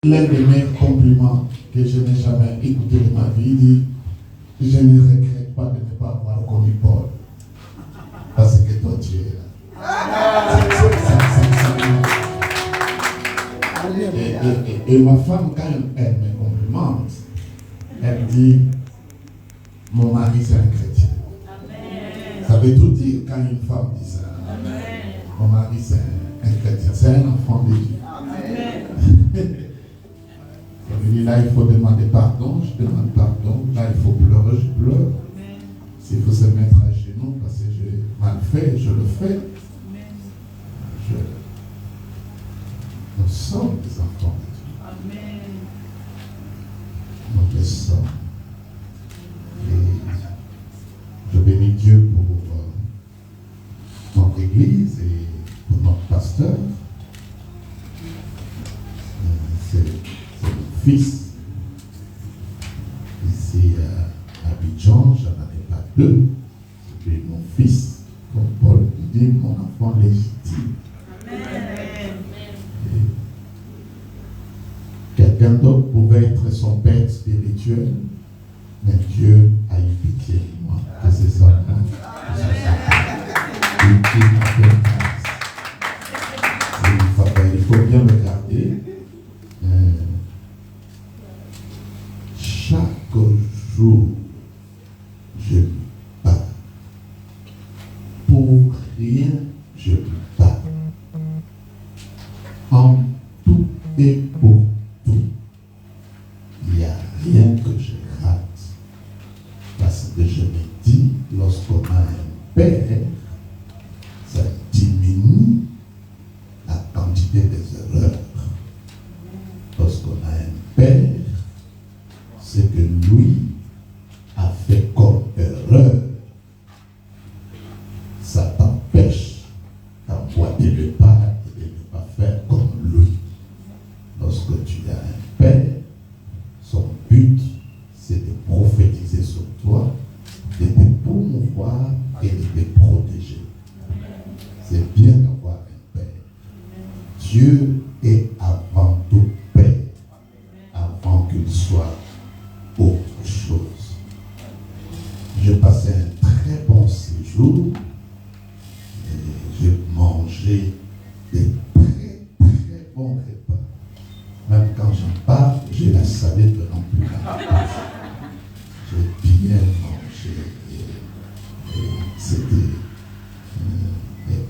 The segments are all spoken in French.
L'un des meilleurs compliments que je n'ai jamais écouté de ma vie dit « Je ne regrette pas de ne pas avoir connu Paul. Parce que toi, tu es là. » Et ma femme, quand elle me complimente, elle dit « Mon mari, c'est un chrétien. » Ça veut tout dire quand une femme dit ça. Mon mari, c'est un chrétien. C'est un enfant de Dieu. Ça veut dire, là, il faut demander pardon, je demande pardon. Là, il faut pleurer, je pleure. S'il faut se mettre à genoux parce que j'ai mal fait, je le fais. Nous sommes des enfants de Dieu. Nous le sommes. Et je bénis Dieu pour notre Église et pour notre pasteur. C'est mon fils. Ici à Abidjan, j'en avais pas deux. C'est mon fils, comme Paul dit, mon enfant légitime. Quelqu'un d'autre pouvait être son père spirituel, mais Dieu a eu pitié de moi. Que c'est ça, il faut bien me garder. Chaque jour, je lui parle. Pour rien, je lui parle. En tout et pour tout. Il n'y a rien que je rate. Parce que je me dis, lorsqu'on a un père, ça diminue la quantité des erreurs. Lorsqu'on a un père, c'est que lui a fait comme erreur. Ça t'empêche d'emboîter le pas et de ne pas faire comme lui. Lorsque tu as un père, son but, c'est de prophétiser sur toi, de te promouvoir et de te protéger. C'est bien d'avoir un père. Dieu est avant tout père, avant qu'il soit autre chose. J'ai passé un très bon séjour et j'ai mangé des très très bons repas. Même quand j'en parle, j'ai la salive non plus dans la bouche. J'ai bien mangé et c'était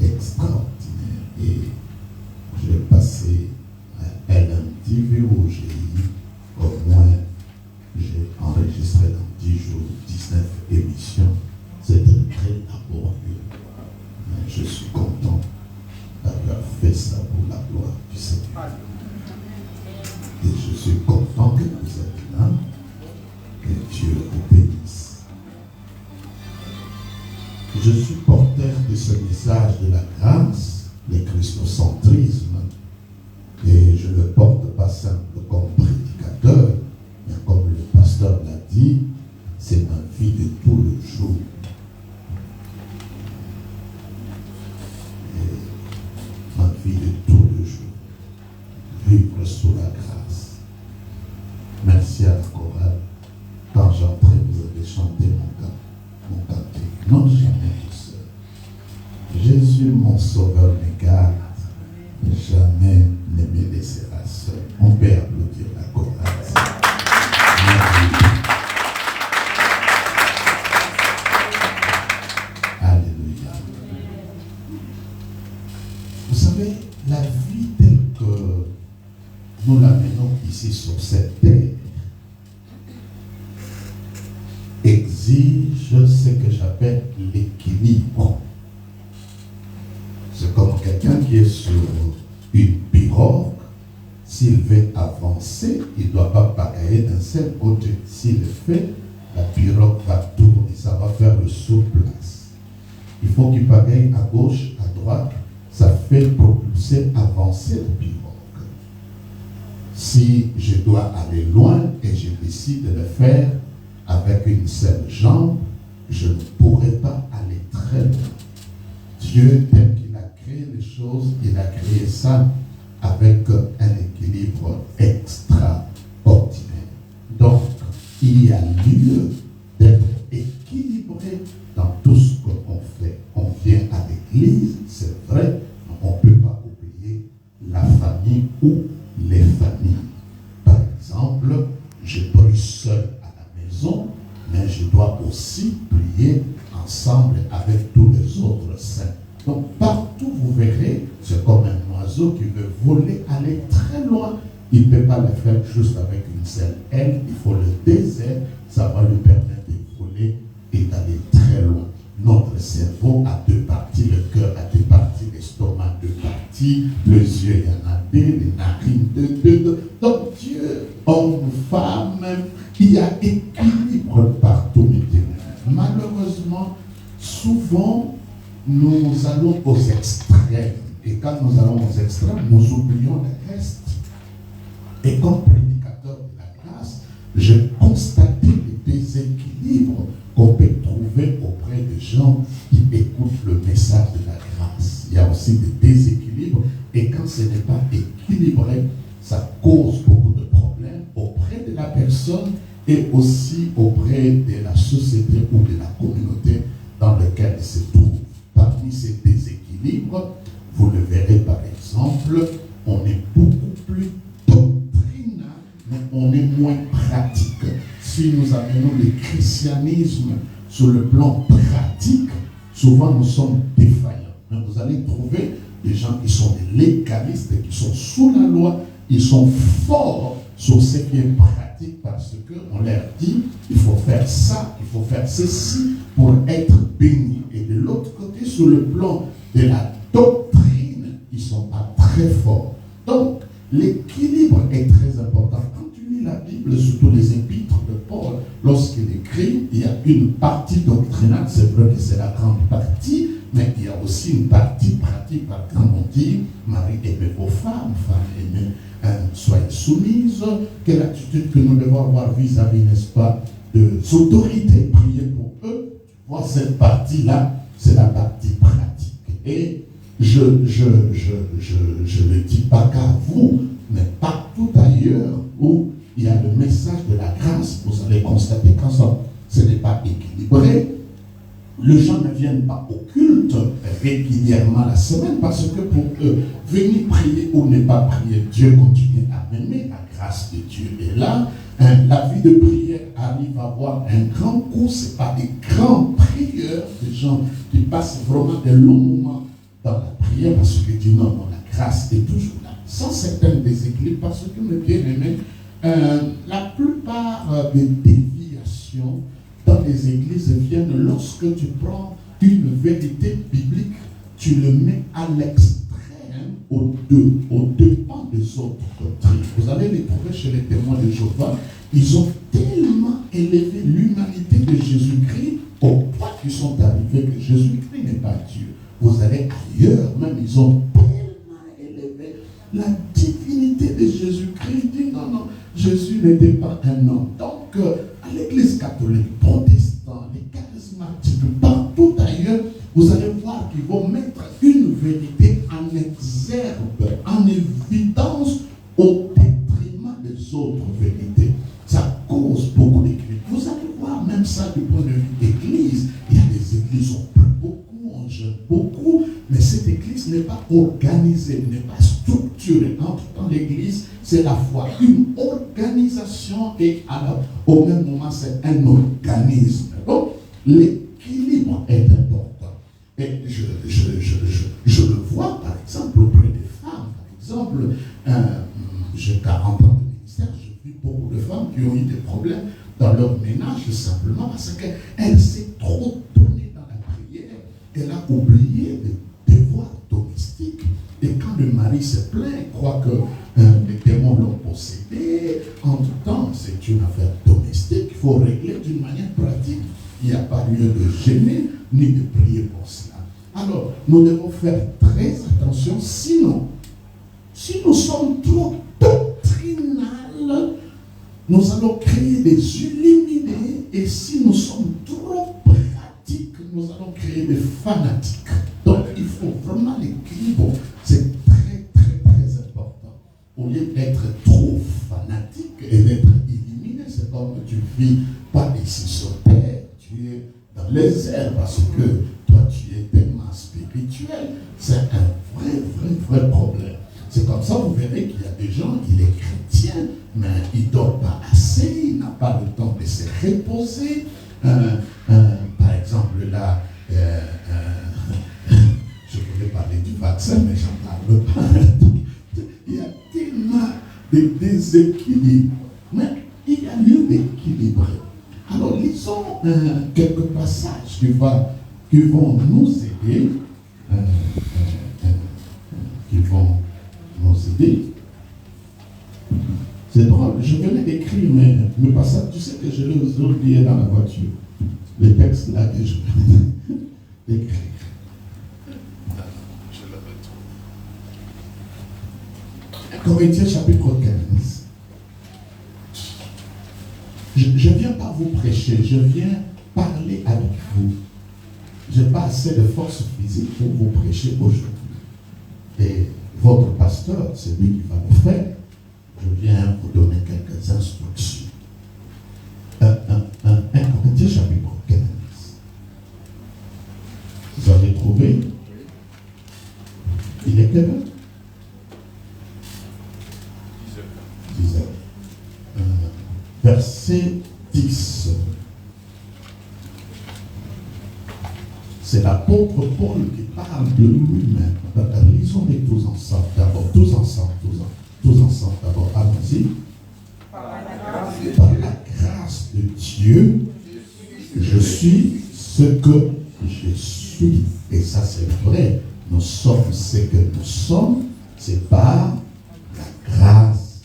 extraordinaire. Et j'ai passé un LMTV où j'ai eu au moins, j'ai enregistré dans 10 jours 19 émissions. C'était très laborieux. Mais je suis content d'avoir fait ça pour la gloire du Seigneur. Et je suis content que vous êtes là. Que Dieu vous bénisse. Je suis porteur de ce message de la grâce, le christocentrisme. Et je ne le porte pas simple comme prédicateur, mais comme le pasteur l'a dit, c'est ma vie de tout le jour. Et ma vie de tout le jour. Vivre sous la grâce. Merci à la chorale. Quand j'entrais, vous avez chanté mon cantique. Non, jamais tout seul. Jésus, mon sauveur, me garde. Jamais ne me laissera seul. On peut applaudir la chorale. Alléluia. Vous savez, la vie telle que nous la menons ici sur cette terre exige ce que j'appelle l'équilibre. C'est comme quelqu'un qui est sur une pirogue. S'il veut avancer, il ne doit pas pagailler d'un seul côté. S'il le fait, la pirogue va tourner, ça va faire le sous-place. Il faut qu'il pagaille à gauche, à droite, ça fait propulser, avancer la pirogue. Si je dois aller loin et je décide de le faire avec une seule jambe, je ne pourrai pas aller très loin. Dieu, tel qu'il a créé les choses, il a créé ça avec un équilibre extrême. famille. Par exemple, je prie seul à la maison, mais je dois aussi prier ensemble avec tous les autres saints. Donc partout vous verrez, c'est comme un oiseau qui veut voler, aller très loin. Il ne peut pas le faire juste avec une seule aile, il faut le désert, ça va lui permettre de voler et d'aller très loin. Notre cerveau a deux parties, le cœur a deux parties, l'estomac deux parties, les yeux il y en a deux, les narines deux. Donc Dieu, homme, femme, il y a équilibre partout. Malheureusement, souvent, nous allons aux extrêmes. Et quand nous allons aux extrêmes, nous oublions le reste. Et comme prédicateur de la grâce, j'ai constaté les déséquilibres qu'on peut trouver auprès des gens qui écoutent le message de la grâce. Il y a aussi des déséquilibres. Et quand ce n'est pas équilibré, ça cause beaucoup de problèmes auprès de la personne et aussi auprès de la société ou de la communauté dans laquelle il se trouve. Parmi ces déséquilibres, vous le verrez par exemple, on est beaucoup plus doctrinal, mais on est moins pratique. Si nous amenons le christianisme sur le plan pratique, souvent nous sommes défaillants. Mais vous allez trouver des gens qui sont des légalistes, qui sont sous la loi, ils sont forts sur ce qui est pratique parce qu'on leur dit il faut faire ça, il faut faire ceci pour être béni. Et de l'autre côté, sur le plan de la doctrine, ils ne sont pas très forts. Donc, l'équilibre est très important. Quand tu lis la Bible, surtout les épîtres de Paul, lorsqu'il écrit, il y a une partie doctrinale, c'est vrai que c'est la grande partie, mais il y a aussi une partie pratique. Quand on dit, Marie, aimez vos femmes, aimez, soyez soumises, quelle attitude que nous devons avoir vis-à-vis, n'est-ce pas, des autorités, prier pour eux. Tu vois, cette partie-là, c'est la partie pratique. Et je ne dis pas qu'à vous, mais partout ailleurs où il y a le message de la grâce, vous allez constater qu'en ce n'est pas équilibré. Les gens ne viennent pas au culte régulièrement la semaine parce que pour eux, venir prier ou ne pas prier, Dieu continue à m'aimer, la grâce de Dieu est là. La vie de prière arrive à avoir un grand coup, ce n'est pas des grands prieurs, des gens qui passent vraiment des longs moments dans la prière parce que Dieu, non, la grâce est toujours là. Sans certains déséquilibres, parce que mes bien-aimés, la plupart des déviations dans les églises viennent lorsque tu prends une vérité biblique, tu le mets à l'extrême aux dépens des autres doctrines. Vous allez les trouver chez les témoins de Jéhovah. Ils ont tellement élevé l'humanité de Jésus-Christ au point qu'ils sont arrivés que Jésus-Christ n'est pas Dieu. Vous allez ailleurs, même ils ont tellement élevé la divinité de Jésus-Christ. Dit non, Jésus n'était pas un homme. Donc, à l'église catholique, protestante, les charismatiques, partout ailleurs, vous allez voir qu'ils vont mettre une vérité en exergue, en évidence, au détriment des autres vérités. Ça cause beaucoup d'équilibre. Vous allez voir même ça du point de vue d'église. Il y a des églises où on prie beaucoup, on jeûne beaucoup, mais cette église n'est pas organisée, n'est pas structurée. En tout temps, l'église, c'est la foi, une organisation et au même moment, c'est un organisme. Donc, l'équilibre est important. Et je le vois, par exemple, auprès des femmes. Par exemple, j'ai 40 ans de ministère, j'ai vu beaucoup de femmes qui ont eu des problèmes dans leur ménage simplement parce qu'elle s'est trop donnée dans la prière. Elle a oublié des devoirs domestiques. Et quand le mari se plaint, il croit que les démons l'ont possédé. En tout temps, c'est une affaire domestique. Il faut régler d'une manière pratique. Il n'y a pas lieu de gêner ni de prier pour cela. Alors, nous devons faire très attention. Sinon, si nous sommes trop doctrinales, nous allons créer des illuminés. Et si nous sommes trop pratiques, nous allons créer des fanatiques. Donc, il faut vraiment l'équilibre. C'est très, très, très important. Au lieu d'être trop fanatique et d'être illuminé, c'est comme tu ne vis pas ici sur terre, tu es dans les airs parce que toi, tu es tellement spirituel. C'est un vrai problème. C'est comme ça, vous verrez qu'il y a des gens, il est chrétien, mais il ne dort pas assez, il n'a pas le temps de se reposer. Par exemple, là, je voulais parler du vaccin, mais j'en parle pas. Il y a tellement de déséquilibres. Mais il y a lieu d'équilibrer. Alors, lisons quelques passages qui vont nous aider. C'est drôle, je venais d'écrire, mais le passage, tu sais que je l'ai oublié dans la voiture. Le texte là que je venais d'écrire. Je le retrouve. Corinthiens chapitre 15. Je ne viens pas vous prêcher, je viens parler avec vous. Je n'ai pas assez de force physique pour vous prêcher aujourd'hui. Et votre pasteur, c'est lui qui va le faire. Je viens vous donner quelques instructions. 1 Corinthiens chapitre 15. Vous avez trouvé? Il est quelle heure? 10 heures. Verset 10. C'est l'apôtre Paul qui parle de lui-même. Lisons-les tous ensemble. D'abord, tous ensemble. D'abord, allons-y. Par la grâce de Dieu, je suis ce que je suis. Et ça, c'est vrai. Nous sommes ce que nous sommes. C'est par la grâce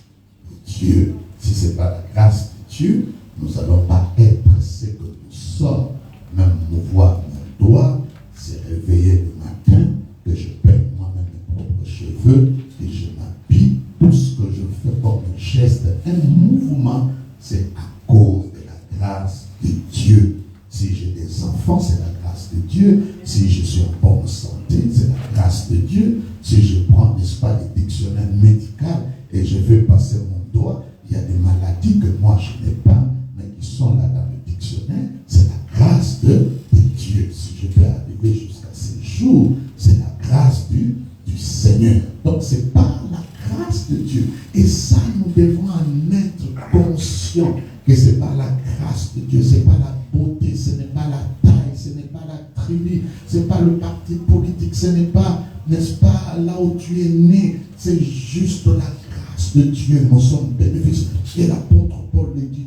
de Dieu. Si ce n'est pas la grâce de Dieu, nous n'allons pas être ce que nous sommes. Même mouvoir mon doigt, c'est réveiller le matin, que je paye moi-même mes propres cheveux, et je m'habille. Tout ce que je fais comme un geste, un mouvement, c'est à cause de la grâce de Dieu. Si j'ai des enfants, c'est la grâce de Dieu. Si je suis en bonne santé, c'est la grâce de Dieu. Si je prends, n'est-ce pas, les dictionnaires médicaux et je vais passer mon doigt, il y a des maladies que moi je n'ai pas, mais qui sont là dans le dictionnaire. C'est la grâce de Dieu. Si je peux arriver jusqu'à ces jours, c'est la grâce du Seigneur. Donc c'est par la grâce de Dieu. Et ça, nous devons en être conscients que c'est par la grâce de Dieu. C'est pas la beauté, ce n'est pas la taille, ce n'est pas la tribu, ce n'est pas le parti politique, ce n'est pas, n'est-ce pas, là où tu es né. C'est juste la grâce de Dieu. Nous sommes bénéficiaires. Et l'apôtre Paul le dit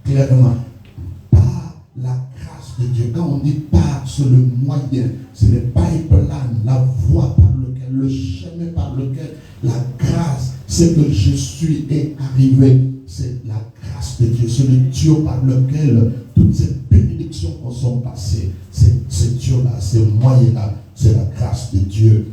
clairement. Par la grâce de Dieu. Quand on dit par, c'est le moyen, c'est le pipeline, la voie par lequel, le chemin par lequel la grâce, c'est que je suis est arrivé. C'est la grâce de Dieu. C'est le Dieu par lequel toutes ces bénédictions sont passées. C'est Dieu-là, ce moyen-là, c'est la grâce de Dieu.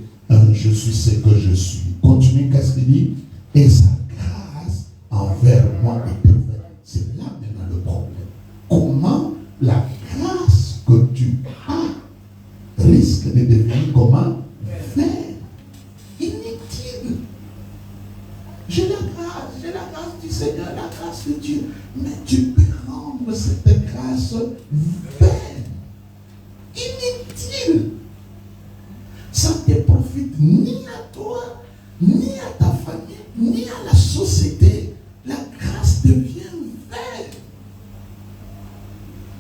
Je suis ce que je suis. Continue, qu'est-ce qu'il dit? Et sa grâce envers moi est parfaite. C'est là maintenant le problème. Comment la grâce que tu as risque de devenir comment? Vaine, inutile. J'ai la grâce du Seigneur, la grâce de Dieu. Mais tu peux rendre cette grâce vaine, inutile. Ça ne te profite ni à toi, ni à ta famille, ni à la société. La grâce devient vaine.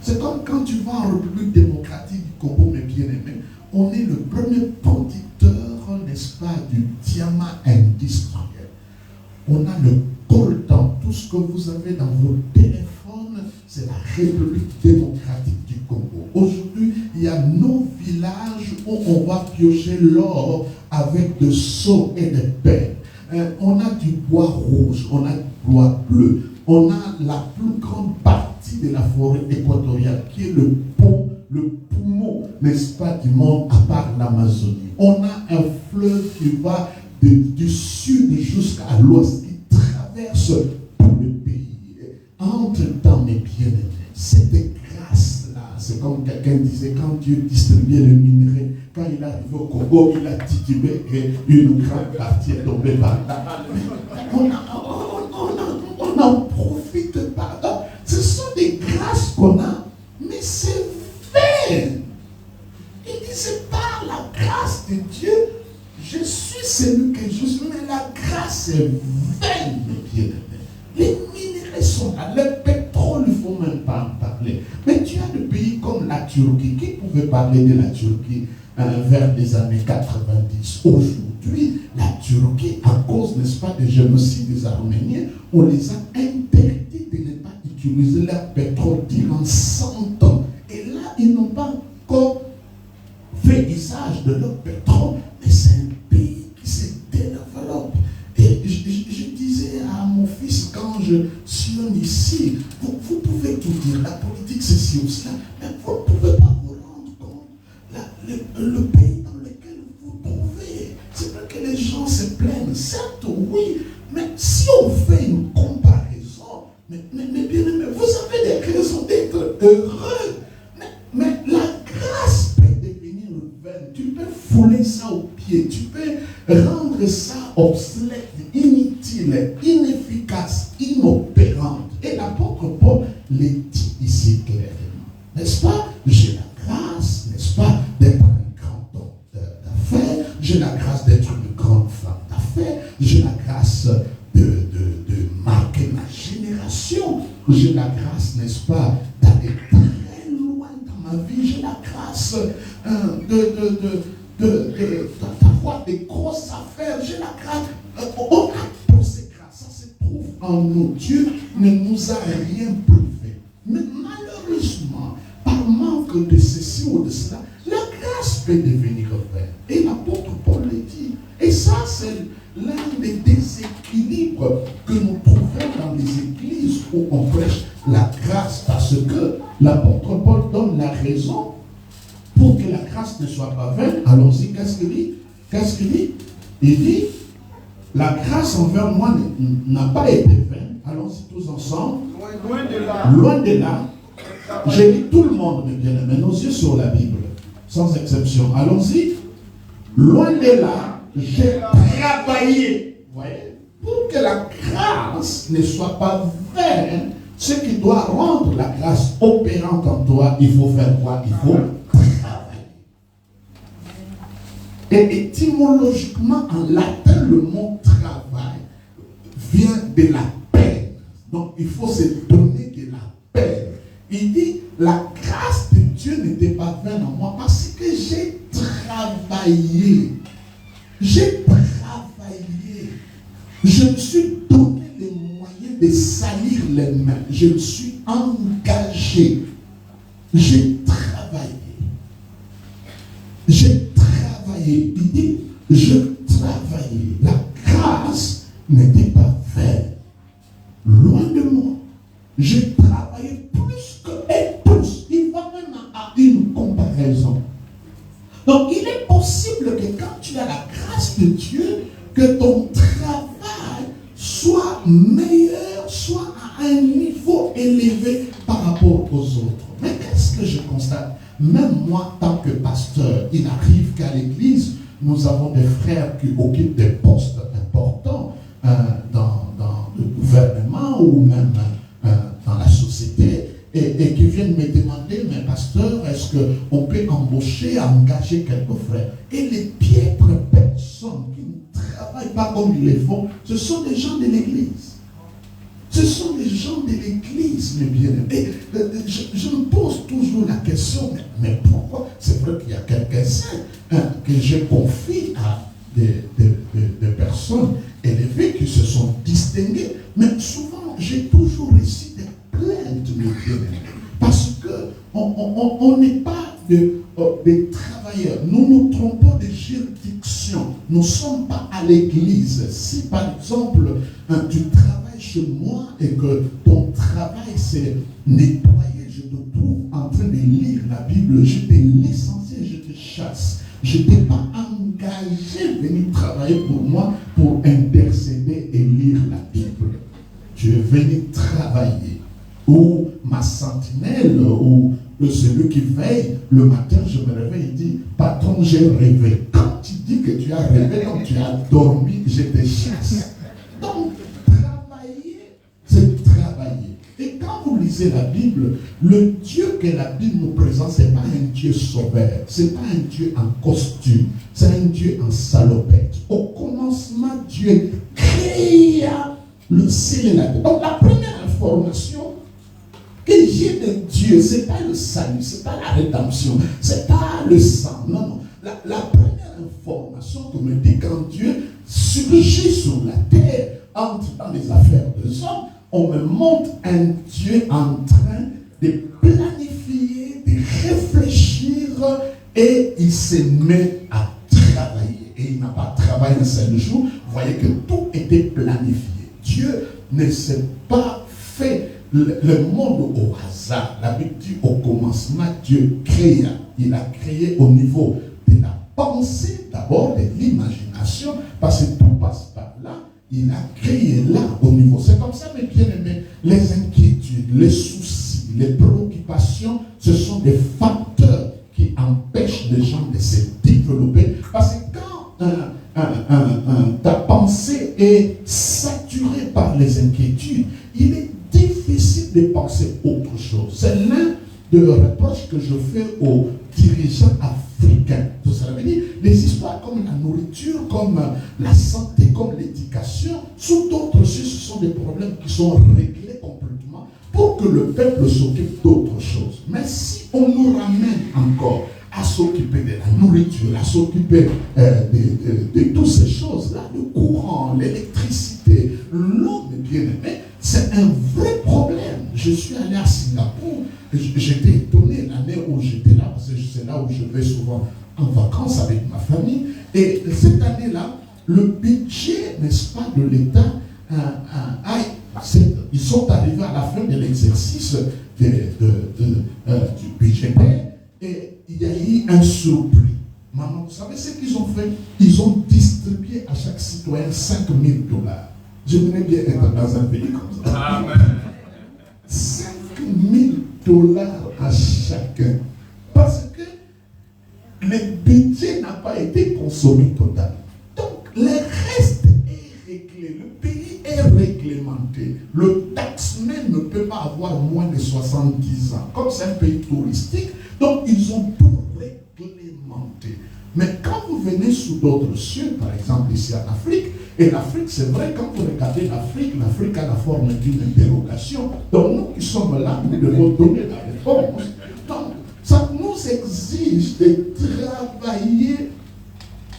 C'est comme quand tu vas en République démocratique du Congo, mes bien-aimés, on est le premier producteur, n'est-ce pas, du diamant industriel. On a le coltan. Tout ce que vous avez dans vos téléphones, c'est la République démocratique du Congo. Aujourd'hui, il y a nos villages où on va piocher l'or avec de seaux et de pelles. On a du bois rouge, on a du bois bleu. On a la plus grande partie de la forêt équatoriale qui est le poumon, n'est-ce pas, du monde à part l'Amazonie. On a un fleuve qui va du sud jusqu'à l'ouest, qui traverse tout le pays. Entre-temps, mes bien-aimés, cette grâce-là, c'est comme quelqu'un disait, quand Dieu distribuait le minerai, quand il est arrivé au Congo, il a titubé et une grande partie est tombée par là. On n'en profite pas. Donc, ce sont des grâces qu'on a, mais c'est vain. Il dit, c'est par la grâce de Dieu, je suis celui que je suis, mais la c'est vain, mes bien-aimés. Les minéraux sont là, le pétrole, il ne faut même pas en parler. Mais tu as des pays comme la Turquie, qui pouvait parler de la Turquie vers les années 90. Aujourd'hui, la Turquie, à cause, n'est-ce pas, des génocides des Arméniens, on les a interdits de ne pas utiliser leur pétrole durant 100 ans. Et là, ils n'ont pas encore fait usage de leur pétrole, mais c'est un pays qui se développe. Et je disais à mon fils, quand je suis ici, vous pouvez tout dire, la politique c'est ci ou cela, mais vous ne pouvez pas vous rendre compte le pays dans lequel vous vous trouvez. C'est vrai que les gens se plaignent, certes oui, mais si on fait une comparaison, mais bien aimé, vous avez des raisons d'être heureux, mais la grâce peut devenir vaine. Tu peux fouler ça au pied, tu peux rendre ça obsolète, inutile, inefficace, inopérante. Et l'apôtre Paul le dit ici clairement. N'est-ce pas? J'ai la grâce, n'est-ce pas, d'être un grand homme d'affaires, j'ai la grâce d'être une grande femme d'affaires, j'ai la grâce de marquer ma génération, j'ai la grâce, n'est-ce pas, d'aller très loin dans ma vie, j'ai la grâce d'avoir des grosses affaires, j'ai la grâce, on a toutes ces grâces, ça se trouve en nous. Dieu ne nous a rien privé. Mais malheureusement, par manque de ceci ou de cela, la grâce peut devenir vaine. Et l'apôtre Paul le dit. Et ça, c'est l'un des déséquilibres que nous trouvons dans les églises où on prêche la grâce. Parce que l'apôtre Paul donne la raison pour que la grâce ne soit pas vaine. Allons-y, qu'est-ce qu'il dit? Il dit, la grâce envers moi n'a pas été vaine. Allons-y tous ensemble. Loin de là. Loin de là. J'ai dit tout le monde, mes bien-aimés, nos yeux sur la Bible, sans exception. Allons-y. Loin de là, j'ai travaillé. Vous voyez, pour que la grâce ne soit pas vaine, ce qui doit rendre la grâce opérante en toi, il faut faire quoi? Il faut travailler. Et étymologiquement, en latin, le mot travail vient de la peine. Donc, il faut se donner de la peine. Il dit, la grâce de Dieu n'était pas vaine en moi parce que j'ai travaillé. J'ai travaillé. Je me suis donné les moyens de salir les mains. Je me suis engagé. J'ai travaillé. J'ai travaillé. Il dit, je travaillais. La grâce n'était pas vaine. Loin de moi. J'ai travaillé plus que tous. Il va même à une comparaison. Donc, il est possible que quand tu as la grâce de Dieu, que ton travail soit meilleur, soit à un niveau élevé par rapport aux autres. Mais qu'est-ce que je constate? Même moi, tant que pasteur, il arrive qu'à l'église, nous avons des frères qui occupent des postes importants dans le gouvernement ou même dans la société et qui viennent me demander, mais pasteur, est-ce qu'on peut embaucher, engager quelques frères? Et les piètres personnes qui ne travaillent pas comme ils le font, ce sont des gens de l'église. Ce sont des gens de l'église, mes bien-aimés. Je me pose toujours la question, mais pourquoi? C'est vrai qu'il y a quelques-uns que j'ai confié à des personnes élevées qui se sont distinguées, mais souvent j'ai toujours reçu des plaintes, mes bien-aimés, parce qu'on n'est pas des travailleurs. Nous nous trompons de juridiction. Nous ne sommes pas à l'église. Si par exemple tu travailles chez moi et que ton travail c'est nettoyer, je te trouve en train de lire la Bible, je t'ai licencié, je te chasse. Je ne t'ai pas engagé à venir travailler pour moi pour intercéder et lire la Bible. Tu es venu travailler. Ou ma sentinelle, ou celui qui veille, le matin je me réveille et dis, patron, j'ai rêvé. Quand tu dis que tu as rêvé, donc tu as dormi, je te chasse. Donc, travailler, c'est travailler. Et quand vous lisez la Bible, le Dieu que la Bible nous présente, ce n'est pas un Dieu sauveur, ce n'est pas un Dieu en costume, c'est un Dieu en salopette. Au commencement, Dieu crée le ciel et la terre. Donc la première information que j'ai de Dieu, ce n'est pas le salut, ce n'est pas la rédemption, ce n'est pas le sang. Non, non. La première information que me dit quand Dieu surgit sur la terre, entre dans les affaires des hommes, on me montre un Dieu en train de planifier, de réfléchir, et il se met à travailler. Et il n'a pas travaillé un seul jour. Vous voyez que tout était planifié. Dieu ne s'est pas fait le monde au hasard. La Bible dit au commencement, Dieu créa. Il a créé au niveau de la pensée, d'abord de l'imagination, parce que tout passe par là. Il a créé là au niveau. C'est comme ça, mes bien-aimés, les inquiétudes, les soucis, les préoccupations, ce sont des facteurs qui empêchent les gens de se développer. Parce que quand ta pensée est saturée par les inquiétudes, il est difficile de penser autre chose. C'est l'un des reproches que je fais aux dirigeants africains. Ça veut dire des histoires comme la nourriture, comme la santé, comme l'éducation, sous d'autres choses, ce sont des problèmes qui sont réglés complètement pour que le peuple s'occupe d'autres choses. Mais si on nous ramène encore à s'occuper de la nourriture, à s'occuper de toutes ces choses-là, le courant, l'électricité, l'eau, mes bien-aimés, c'est un vrai problème. Je suis allé à Singapour, j'étais étonné l'année où j'étais là, parce que c'est là où je vais souvent en vacances avec ma famille, et cette année-là, le budget, n'est-ce pas, de l'État, ils sont arrivés à la fin de l'exercice du budgétaire, et il y a eu un surplus. Maman, vous savez ce qu'ils ont fait? Ils ont distribué à chaque citoyen 5 000 $. J'aimerais bien être dans un pays comme ça. Amen. 5 000 $ à chacun. Parce que le budget n'a pas été consommé totalement. Donc, le reste est réglé. Le pays est réglementé. Le taxman ne peut pas avoir moins de 70 ans. Comme c'est un pays touristique, donc ils ont tout réglementé. Mais quand vous venez sous d'autres cieux, par exemple ici en Afrique, et l'Afrique, c'est vrai, quand vous regardez l'Afrique a la forme d'une interrogation. Donc nous qui sommes là, nous devons donner la réponse. Donc ça nous exige de travailler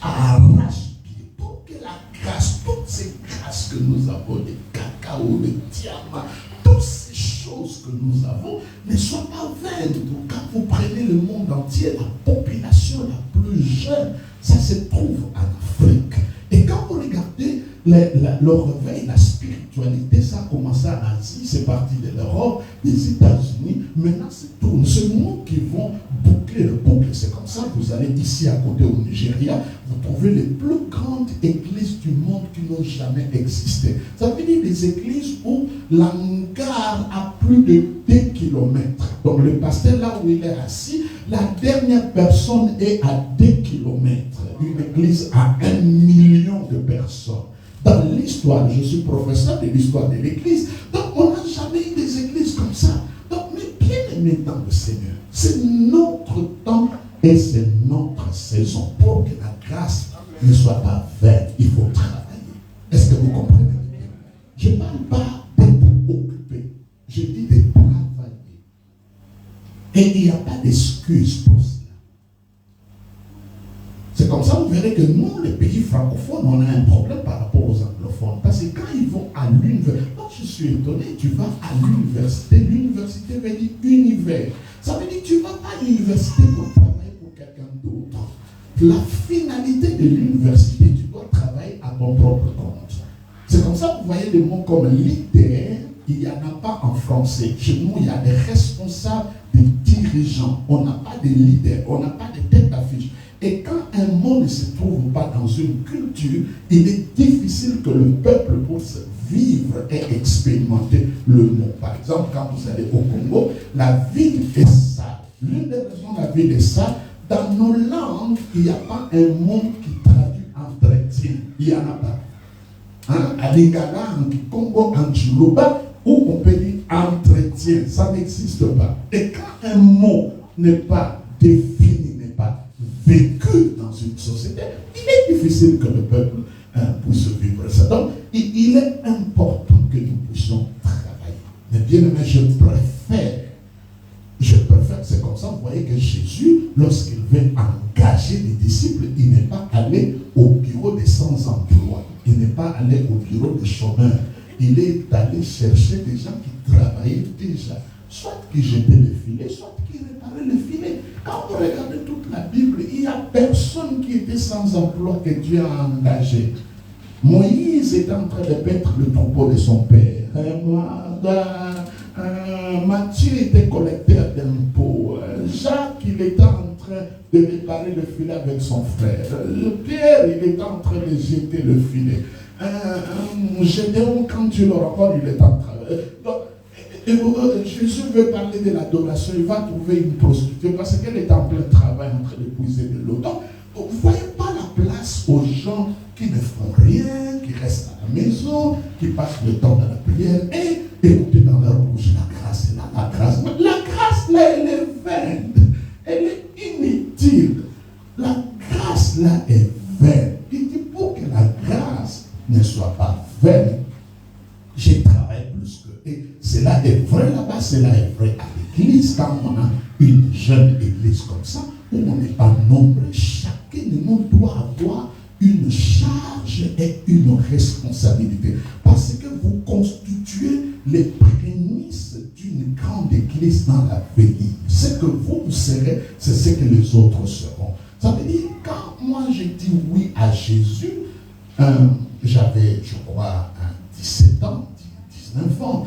à arrache-pied pour que la grâce, toutes ces grâces que nous avons, les cacao, les diamants, toutes ces choses que nous avons, ne soient pas vaines. Donc quand vous prenez le monde entier, la population la plus jeune, ça se trouve en Afrique. Et quand vous regardez le réveil, la spiritualité, ça a commencé en Asie, c'est parti de l'Europe, des États-Unis. Maintenant, c'est tout. C'est nous qui vont boucler le boucle. C'est comme ça que vous allez ici à côté au Nigeria, vous trouvez les plus grandes églises du monde qui n'ont jamais existé. Ça veut dire des églises où l'hangar a plus de 2 kilomètres. Donc le pasteur, là où il est assis, la dernière personne est à 2 kilomètres. Une église à 1 million de personnes. Dans l'histoire, je suis professeur de l'histoire de l'église, donc on n'a jamais eu des églises comme ça. Donc, mais bien aimé dans le Seigneur, c'est notre temps et c'est notre saison pour que la grâce ne soit pas vaine. Il faut travailler. Est-ce que vous comprenez? Je ne parle pas d'être occupé, je dis de travailler. Et il n'y a pas d'excuse pour cela. C'est comme ça, vous verrez que nous, les pays francophones, on a un problème par rapport aux anglophones. Parce que quand ils vont à l'université, moi je suis étonné, tu vas à l'université veut dire univers. Ça veut dire que tu ne vas pas à l'université pour travailler pour quelqu'un d'autre. La finalité de l'université, tu dois travailler à ton propre compte. C'est comme ça que vous voyez des mots comme leader, il n'y en a pas en français. Chez nous, il y a des responsables, des dirigeants. On n'a pas de leader, on n'a pas de tête d'affiche. Et quand un mot ne se trouve pas dans une culture, il est difficile que le peuple puisse vivre et expérimenter le mot. Par exemple, quand vous allez au Congo, la ville est sale. L'une des raisons de la ville est sale, dans nos langues, il n'y a pas un mot qui traduit entretien. Il n'y en a pas. À Lingala, en Congo, en Chiluba, où on peut dire entretien, ça n'existe pas. Et quand un mot n'est pas défini, n'est pas vécu dans une société, il est difficile que le peuple puisse vivre ça. Donc, il est important que nous puissions travailler. Mais bien aimé, je préfère, c'est comme ça, vous voyez que Jésus, lorsqu'il veut engager les disciples, il n'est pas allé au bureau des sans-emploi, il n'est pas allé au bureau des chômeurs, il est allé chercher des gens qui travaillaient déjà, soit qui jetaient les filets, soit qui réparaient les filets. Quand vous regardez toute la Bible, il n'y a personne qui était sans emploi que Dieu a engagé. Moïse était en train de paître le troupeau de son père. Matthieu était collecteur d'impôts. Jacques, il était en train de réparer le filet avec son frère. Pierre, il était en train de jeter le filet. Gédéon, quand tu le rapportes, il est en train. Jésus veut parler de l'adoration. Il va trouver une prostituée parce qu'elle est en plein travail, en train de puiser de l'eau. Donc, vous ne voyez pas la place aux gens qui ne font rien, qui restent à la maison, qui passent le temps dans la prière et écoutez dans leur bouche la grâce est là, la grâce. Mais la grâce là, elle est vaine, elle est inutile. La grâce là est vaine. Il dit pour que la grâce ne soit pas vaine, j'ai travaillé plus que. Et cela est vrai là-bas, cela est vrai à l'église. Quand on a une jeune église comme ça, où on n'est pas nombreux, chacun de nous doit avoir une charge et une responsabilité. Parce que vous constituez les prémices d'une grande église dans l'avenir. Ce que vous serez, c'est ce que les autres seront. Ça veut dire, quand moi j'ai dit oui à Jésus, j'avais, je crois, 17 ans, 19 ans,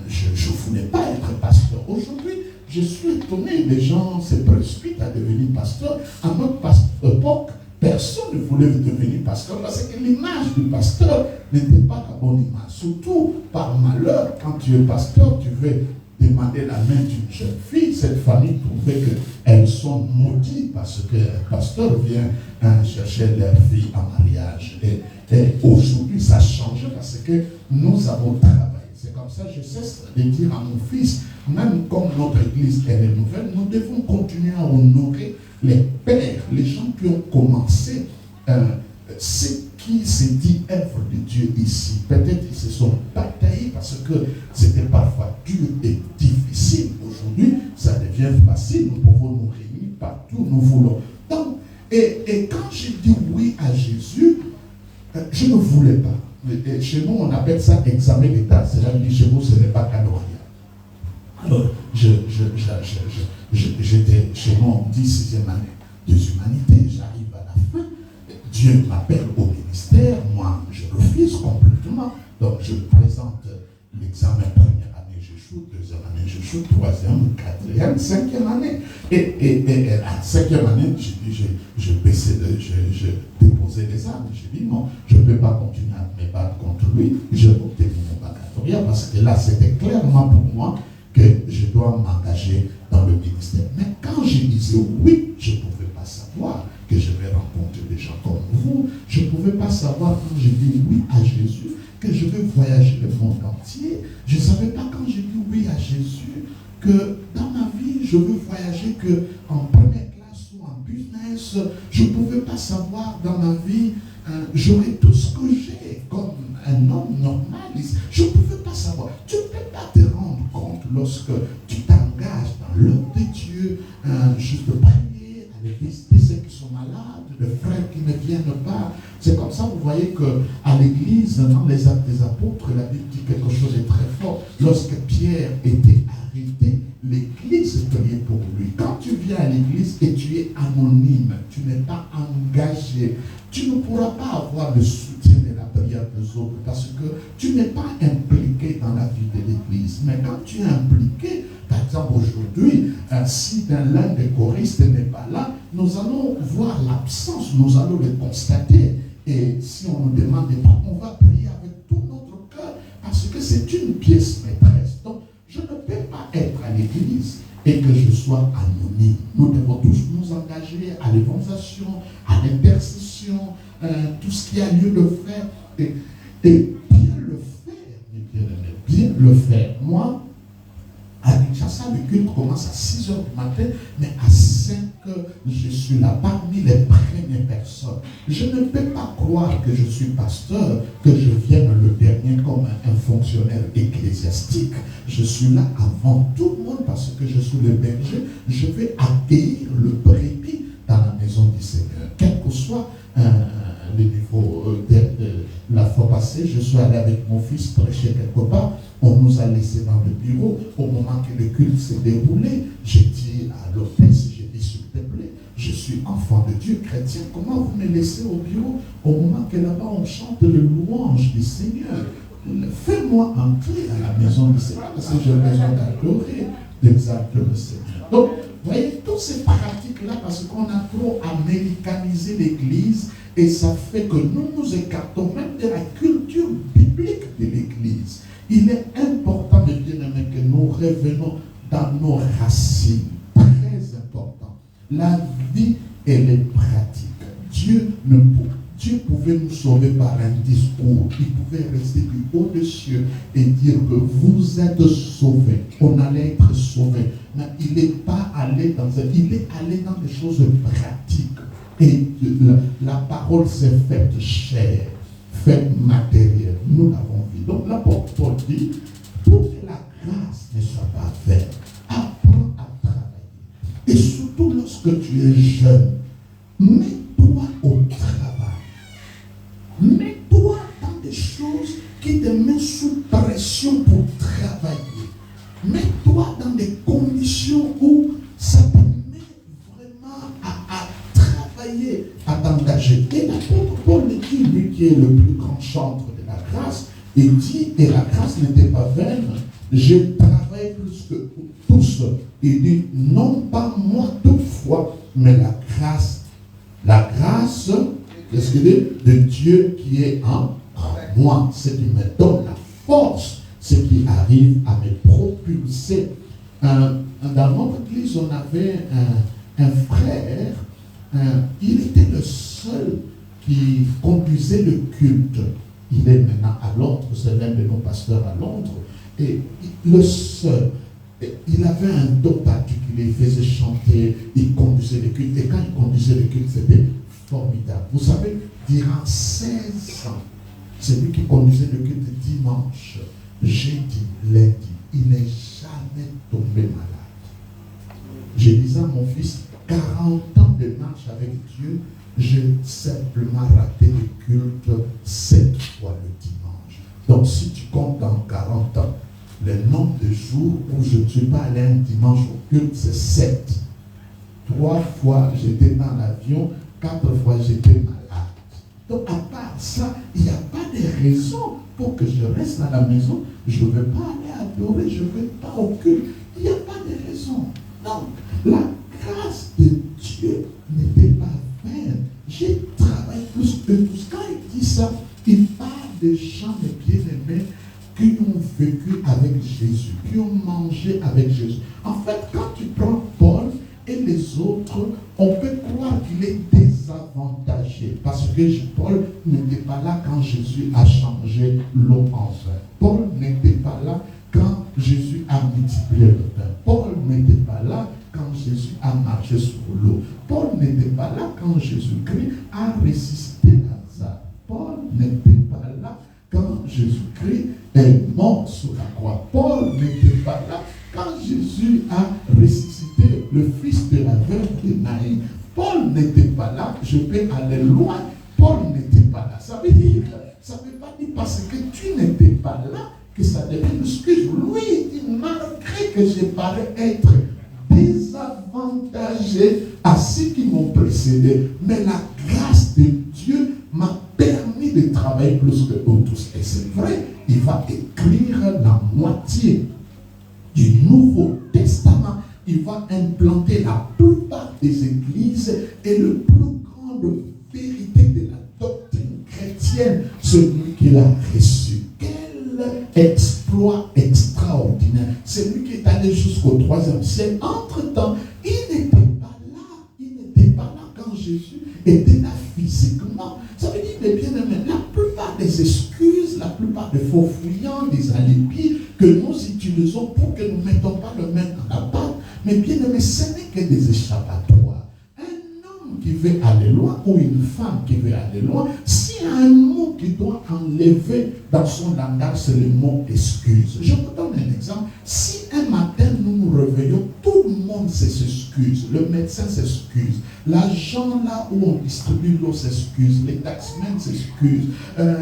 je ne voulais pas être pasteur. Aujourd'hui, je suis étonné, les gens se précipitent à devenir pasteur. À notre époque, personne ne voulait devenir pasteur parce que l'image du pasteur n'était pas la bonne image. Surtout, par malheur, quand tu es pasteur, tu veux demander la main d'une jeune fille. Cette famille trouvait qu'elles sont maudites parce que le pasteur vient chercher leur fille en mariage. Et aujourd'hui, ça a changé parce que nous avons travaillé. C'est comme ça que je cesse de dire à mon fils, même comme notre église est nouvelle, nous devons continuer à honorer les pères, les gens qui ont commencé ce qui s'est dit œuvre de Dieu ici. Peut-être qu'ils se sont bataillés parce que c'était parfois dur et difficile. Aujourd'hui, ça devient facile. Nous pouvons nous réunir partout où nous voulons. Donc, et quand j'ai dit oui à Jésus, je ne voulais pas. Et chez nous, on appelle ça examen d'état. C'est-à-dire chez vous, ce n'est pas caloria. Alors, j'étais chez moi en 16e année des humanités, j'arrive à la fin, Dieu m'appelle au ministère, moi je refuse complètement, donc je présente l'examen première année, j'échoue, deuxième année, j'échoue, troisième, quatrième, cinquième année, et à cinquième année, je déposais les armes, j'ai dit non, je ne peux pas continuer à me battre contre lui, je vais obtenir mon baccalauréat, parce que là c'était clairement pour moi que je dois m'engager dans le ministère. Mais quand je disais oui, je ne pouvais pas savoir que je vais rencontrer des gens comme vous. Je ne pouvais pas savoir quand j'ai dit oui à Jésus que je vais voyager le monde entier. Je ne savais pas quand j'ai dit oui à Jésus que dans ma vie, je veux voyager qu'en première classe ou en business. Je ne pouvais pas savoir dans ma vie, j'aurais tout ce que j'ai comme un homme normal. Je ne pouvais pas savoir. Tu ne peux pas te rendre compte lorsque tu t'engages dans l'œuvre de Dieu, juste prier, aller visiter ceux qui sont malades, les frères qui ne viennent pas. C'est comme ça, vous voyez qu'à l'église, dans les Actes des Apôtres, la Bible dit quelque chose de très fort. Lorsque Pierre était arrêté, l'église priait pour lui. Quand tu viens à l'église et tu es anonyme, tu n'es pas engagé, tu ne pourras pas avoir le soutien de la prière des autres parce que tu n'es pas impliqué dans la vie de l'église. Mais quand tu es impliqué, par exemple aujourd'hui, si l'un des choristes n'est pas là, nous allons voir l'absence, nous allons le constater. Et si on nous demande de pas, on va prier avec tout notre cœur parce que c'est une pièce maîtresse. Donc, je ne peux pas être à l'église et que je sois anonyme. Nous devons tous nous engager à l'évangélisation, à l'intercession, tout ce qui a lieu de faire et bien le faire, bien le faire. Moi, à Kinshasa, ça, le culte commence à 6 heures du matin, mais à 5 heures, je suis là, parmi les premières personnes. Je ne peux pas croire que je suis pasteur, que je vienne le dernier comme un fonctionnaire ecclésiastique. Je suis là avant tout le monde parce que je suis le berger. Je vais accueillir le brebis dans la maison du Seigneur. Quel que soit le niveau la fois passée, je suis allé avec mon fils prêcher quelque part. On nous a laissé dans le bureau. Au moment que le culte s'est déroulé, j'ai dit à l'hôtesse, j'ai dit s'il te plaît, je suis enfant de Dieu, chrétien, comment vous me laissez au bureau au moment que là-bas on chante le louange du Seigneur? Fais-moi entrer à la maison du Seigneur parce que j'ai besoin d'adorer, d'exalter le Seigneur. Donc, vous voyez, toutes ces pratiques-là, parce qu'on a trop américanisé l'Église, et ça fait que nous nous écartons même de la culture biblique de l'Église. Il est important, mes bien-aimés, que nous revenons dans nos racines. Très important. La vie, elle est pratique. Dieu pouvait nous sauver par un discours. Il pouvait rester du haut des cieux et dire que vous êtes sauvés. On allait être sauvés. Mais il n'est pas allé il est allé dans des choses pratiques. Et la parole s'est faite chair, faite matérielle. Nous l'avons vu. Donc l'apôtre Paul dit, pour que la grâce ne soit pas vaine, apprends à travailler. Et surtout lorsque tu es jeune, mets-toi au travail. Mets-toi dans des choses qui te mettent sous pression pour travailler. Mets-toi dans des conditions où ça te met vraiment à travailler, à t'engager. Et l'apôtre Paul dit, lui qui est le plus grand chantre de la grâce, il dit, et la grâce n'était pas vaine, j'ai travaillé plus que tous. Il dit, non pas moi toutefois, mais la grâce, qu'est-ce qu'il dit? De Dieu qui est en moi, ce qui me donne la force, ce qui arrive à me propulser. Dans notre église, on avait un frère, il était le seul qui conduisait le culte. Il est maintenant à Londres, c'est l'un de nos pasteurs à Londres, et le seul. Il avait un don particulier, il faisait chanter, il conduisait le culte, et quand il conduisait le culte, c'était formidable. Vous savez, durant 16 ans, c'est lui qui conduisait le culte dimanche, jeudi, lundi, il n'est jamais tombé malade. Je disais à mon fils, 40 ans de marche avec Dieu, j'ai simplement raté le culte 7 fois le dimanche. Donc si tu comptes dans 40 ans, le nombre de jours où je ne suis pas allé un dimanche au culte, c'est 7. 3 fois j'étais dans l'avion, 4 fois j'étais malade. Donc à part ça, il n'y a pas de raison pour que je reste à la maison. Je ne veux pas aller adorer, je ne veux pas au culte. Il n'y a pas de raison. Donc la grâce de Dieu n'était pas vaine. J'ai travaillé plus que tous. Quand il dit ça, il parle des gens, mes bien-aimés, qui ont vécu avec Jésus, qui ont mangé avec Jésus. En fait, quand tu prends Paul et les autres, on peut croire qu'il est désavantagé parce que Paul n'était pas là quand Jésus a changé l'eau en vin. Paul n'était pas là quand Jésus a multiplié le pain. Paul n'était pas là quand Jésus a marché sur l'eau. Paul n'était pas là quand Jésus-Christ a ressuscité Lazare. Paul n'était pas là quand Jésus-Christ est mort sur la croix. Paul n'était pas là quand Jésus a ressuscité le fils de la veuve de Naïm. Paul n'était pas là, je peux aller loin. Paul n'était pas là. Ça veut pas dire parce que tu n'étais pas là que ça devient une excuse. Lui, il dit, malgré que je parais être désavantagé à ceux qui m'ont précédé, mais la grâce de Dieu m'a permis de travailler plus que eux tous. Et c'est vrai, il va écrire la moitié du Nouveau Testament. Il va implanter la plupart des églises et le plus grande vérité de la doctrine chrétienne, celui qu'il a reçu. Quel exploit extraordinaire. Celui qui est allé jusqu'au 3e siècle. Entre-temps, il n'était pas là quand Jésus était là physiquement. Ça veut dire, mes bien-aimés, la plupart des excuses, la plupart des faux fuyants, des alibis que nous utilisons utilisons pour que nous ne mettons pas le main dans la pâte. Mais bien aimé, ce n'est que des échappatoires. Un homme qui veut aller loin ou une femme qui veut aller loin, s'il y a un mot qui doit enlever dans son langage, c'est le mot excuse. Je vous donne un exemple. Si un matin nous nous réveillons, tout le monde s'excuse. Le médecin s'excuse. L'agent là où on distribue l'eau s'excuse. Les taxmen s'excusent. Le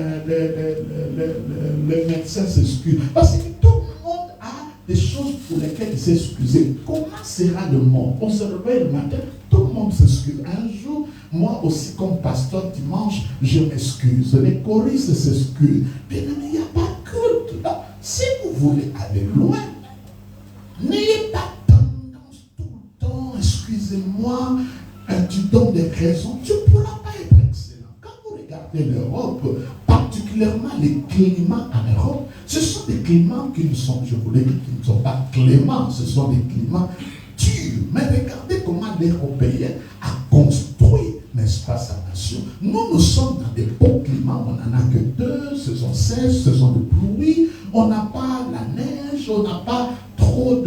médecin s'excuse. Parce que tout le monde a des choses pour lesquelles il s'est excusé. Comment sera le monde? On se réveille le matin, tout le monde s'excuse. Un jour, moi aussi comme pasteur dimanche, je m'excuse. Les choristes s'excusent. Bien aimé, il n'y a pas de culte là. Si vous voulez aller loin, n'ayez pas tendance tout le temps, excusez-moi, tu donnes des raisons, tu ne pourras pas être excellent. Quand vous regardez l'Europe, particulièrement les climats en Europe, ce sont des climats qui ne sont, je vous l'ai dit, qui ne sont pas cléments, ce sont des climats durs. Mais regardez comment l'Européen a construit, n'est-ce pas, sa nation. Nous sommes dans des beaux climats, on n'en a que 2, saison sèche, saison de pluie, on n'a pas la neige, on n'a pas trop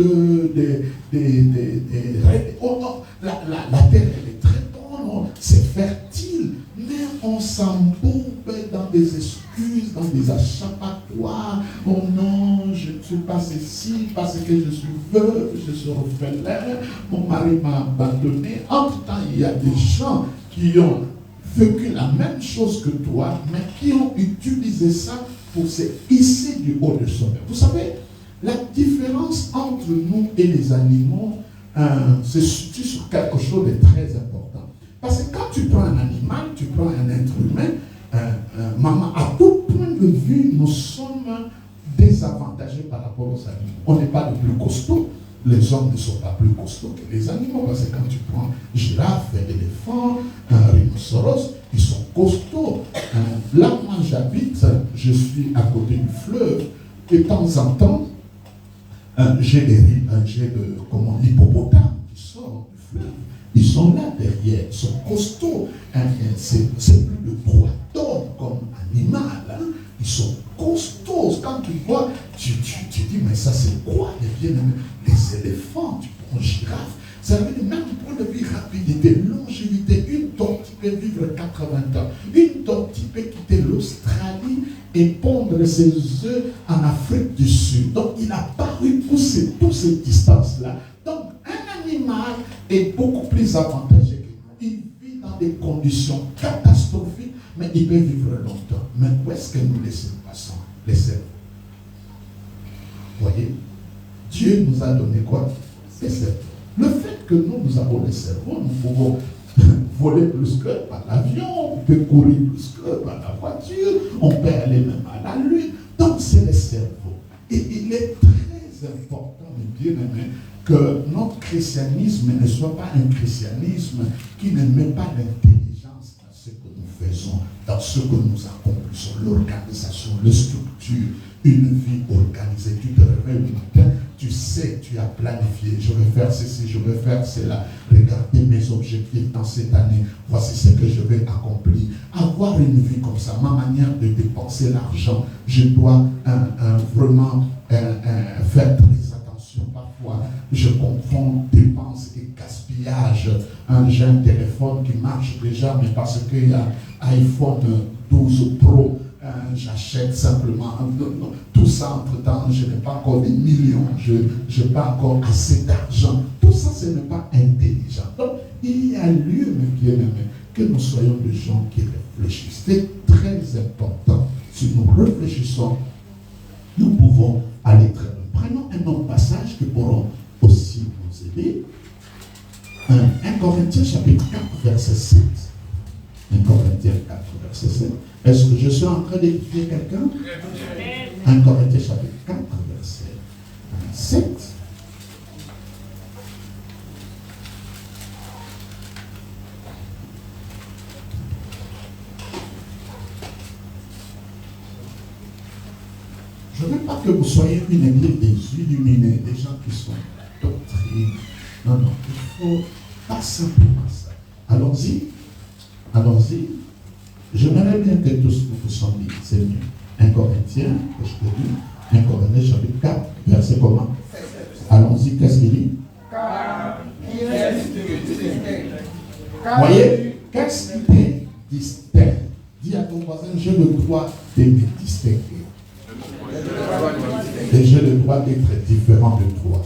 la terre elle est très bonne, c'est fertile, mais on s'embourbe dans des excuses, dans des échappatoires. Oh non, je ne suis pas ceci parce que je suis veuve, je suis orphelin, mon mari m'a abandonné. Entre temps, il y a des gens qui ont vécu la même chose que toi, mais qui ont utilisé ça pour se hisser du haut de sommet. Vous savez, la différence entre nous et les animaux se situe sur quelque chose de très important. Parce que quand tu prends un animal, tu prends un être humain, maman, à tout point de vue, nous sommes désavantagés par rapport aux animaux. On n'est pas le plus costaud. Les hommes ne sont pas plus costauds que les animaux. Parce que quand tu prends girafe, éléphant, rhinocéros, ils sont costauds. Là, moi, j'habite, je suis à côté du fleuve. Et de temps en temps, j'ai l'hippopotame qui sort du fleuve. Ils sont là derrière, ils sont costauds. C'est plus de 3 tonnes comme animal. Ils sont costauds. Quand tu vois, tu dis, mais ça c'est quoi les éléphants, tu prends girafe. Ça veut dire même pour le vie, rapidité, longévité, une tortue peut vivre 80 ans. Une tortue peut quitter l'Australie et pondre ses œufs en Afrique du Sud. Donc il a parcouru toutes ces distances-là. Donc un animal est beaucoup plus avantageux que nous. Il vit dans des conditions catastrophiques, mais il peut vivre longtemps. Mais où est-ce que nous laissons passer les cerveaux? Vous voyez, Dieu nous a donné quoi? Les cerveaux. Le fait que nous avons les cerveaux, nous pouvons voler plus que par l'avion, on peut courir plus que par la voiture, on peut aller même à la lune. Donc c'est les cerveaux. Et il est très important, mes bien-aimés, que notre christianisme ne soit pas un christianisme qui ne met pas l'intelligence dans ce que nous faisons, dans ce que nous accomplissons, l'organisation, les structures, une vie organisée. Tu te réveilles le matin, tu sais, tu as planifié, je vais faire ceci, je vais faire cela, regardez mes objectifs dans cette année, voici ce que je vais accomplir. Avoir une vie comme ça, ma manière de dépenser l'argent, je dois vraiment faire très attention. Parfois, je confonds dépenses et gaspillage. J'ai un téléphone qui marche déjà, mais parce qu'il y a iPhone 12 Pro, j'achète simplement. Tout ça, entre-temps, je n'ai pas encore des millions, je n'ai pas encore assez d'argent. Tout ça, ce n'est pas intelligent. Donc, il y a lieu, mes bien-aimés, que nous soyons des gens qui réfléchissent. C'est très important. Si nous réfléchissons, nous pouvons aller très loin. Prenons un autre passage qui pourra aussi nous aider. 1 Corinthiens chapitre 4, verset 7. 1 Corinthiens 4, verset 7. Est-ce que je suis en train d'écouter quelqu'un? 1 Corinthiens chapitre 4, verset 7. Je ne veux pas que vous soyez une église des illuminés, des gens qui sont doctrines. Non, non, il ne faut pas simplement ça. Allons-y. Allons-y. J'aimerais bien que tous nous puissions lire. C'est mieux. 1 Corinthiens, que je te dis, 1 Corinthiens chapitre 4, verset comment? Allons-y, qu'est-ce qu'il dit? Voyez, qu'est-ce qui te distingue? Dis à ton voisin, j'ai le droit de me distinguer. Et j'ai le droit d'être différent de toi.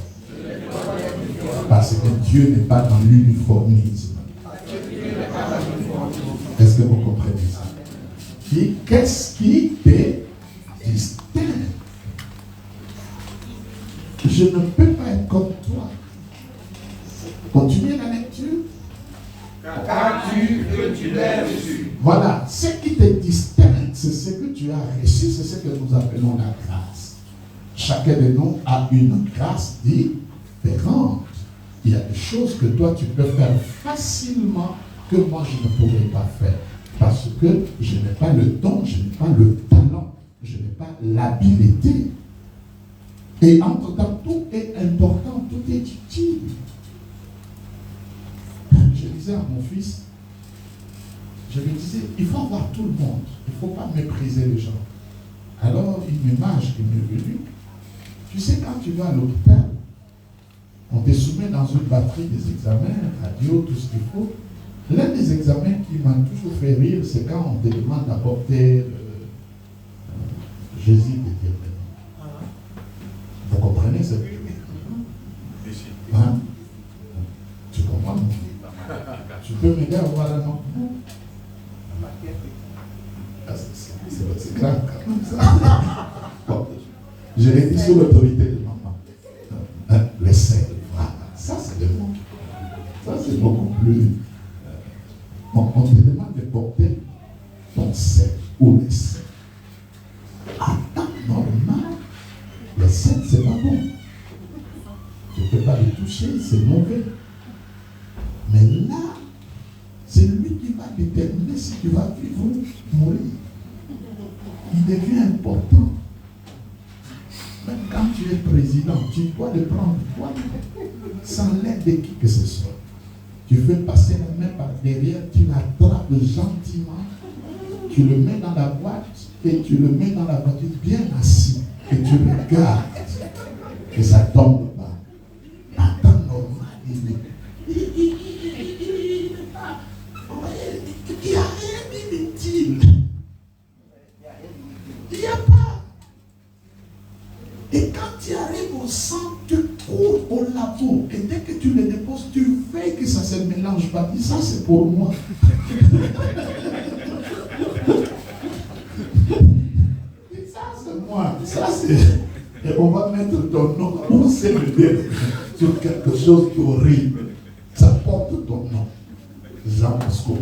Parce que Dieu n'est pas dans l'uniformisme. Est-ce que vous comprenez ça? Qu'est-ce qui te distingue? Je ne peux pas être comme toi. Continuez la lecture. Qu'as-tu que tu l'aies reçu? Voilà, ce qui te distingue, c'est ce que tu as reçu, c'est ce que nous appelons la grâce. Chacun de nous a une grâce différente. Il y a des choses que toi tu peux faire facilement que moi je ne pourrais pas faire. Parce que je n'ai pas le don, je n'ai pas le talent, je n'ai pas l'habileté. Et entre-temps, tout est important, tout est utile. Je disais à mon fils, je lui disais, il faut avoir tout le monde, il ne faut pas mépriser les gens. Alors, une image qui m'est venue, tu sais, quand tu vas à l'hôpital, on te soumet dans une batterie des examens, radio, tout ce qu'il faut. L'un des examens qui m'a toujours fait rire, c'est quand on te demande d'apporter Jésus de Dieu. Vous comprenez ce que je veux dire? Hein? Tu comprends? Tu peux m'aider à voir la note? C'est clair comme ça. Bon, je l'ai dit sous l'autorité de maman. Les sels, voilà. Ça c'est le mot. Ça c'est beaucoup plus. On te demande de porter ton sel ou les sels. En temps normal, les sels c'est pas bon. Tu ne peux pas les toucher, c'est mauvais. Mais là, c'est lui qui va déterminer si tu vas vivre ou mourir. Il devient important. Même quand tu es président, tu dois le prendre toi-même, sans l'aide de qui que ce soit. Tu fais passer la main par derrière, tu l'attrapes gentiment, tu le mets dans la boîte et tu le mets dans la voiture bien assis. Et tu regardes et ça tombe pas. En temps normal, il n'y a rien d'inutile. Il n'y a pas. Et quand tu arrives au sang, tu cours au lavabo. Et dès que tu le déposes, tu veilles que ça ne se mélange pas. Dis ça, c'est pour moi. Et ça, c'est moi. Ça, c'est. Et on va mettre ton nom. On sait le dire sur quelque chose d'horrible. Ça porte ton nom. Jean Bosco.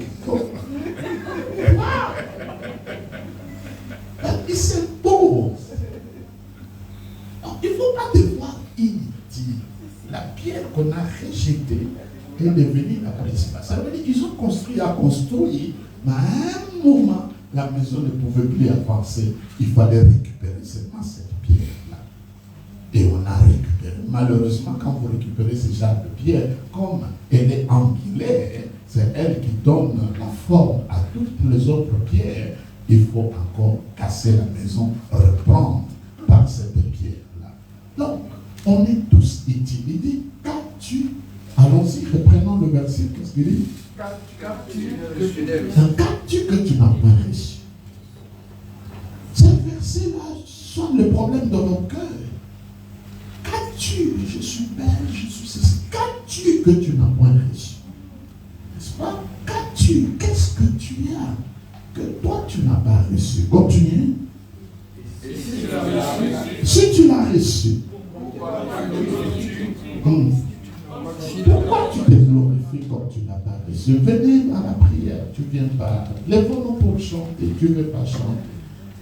Et c'est beau. Il ne faut pas te voir inutile. La pierre qu'on a rejetée est devenue la principale. Ça veut dire qu'ils ont construit à construire, mais à un moment, la maison ne pouvait plus avancer. Il fallait récupérer seulement cette pierre-là. Et on a récupéré. Malheureusement, quand vous récupérez ce genre de pierre, comme elle est angulaire, c'est elle qui donne la forme à toutes les autres pierres. Il faut encore casser la maison, reprendre par cette pierre-là. Donc, on est tous utiles. Il dit, qu'as-tu, allons-y, reprenons le verset, qu'est-ce qu'il dit? Qu'as-tu que tu n'as pas reçu? Ce verset-là sonne le problème dans nos cœurs. Qu'as-tu? Je suis belle, je suis ceci. Qu'as-tu que tu n'as pas reçu? N'est-ce pas? Qu'as-tu? Qu'est-ce que tu as que toi tu n'as pas reçu? Continuez. Si tu l'as reçu, pourquoi tu te glorifies comme tu n'as pas reçu? Venez à la prière, tu ne viens pas. Lève-nous pour chanter, tu ne veux pas chanter.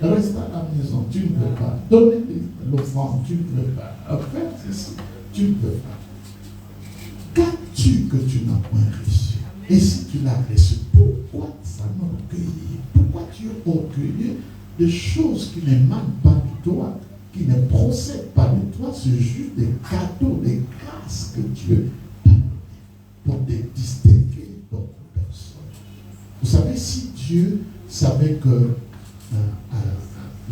Reste à la maison, tu ne veux pas. Donner l'offrande, tu ne veux pas. Faire ceci, tu ne veux pas. Qu'as-tu que tu n'as pas reçu? Et si tu l'as reçu, pourquoi ça m'orgueille? Pourquoi tu es orgueilleux des choses qui n'émanent pas de toi, qui ne procèdent pas de toi? C'est juste des cadeaux, des grâces que Dieu t'a donné pour te distinguer d'autres personnes. Vous savez, si Dieu savait que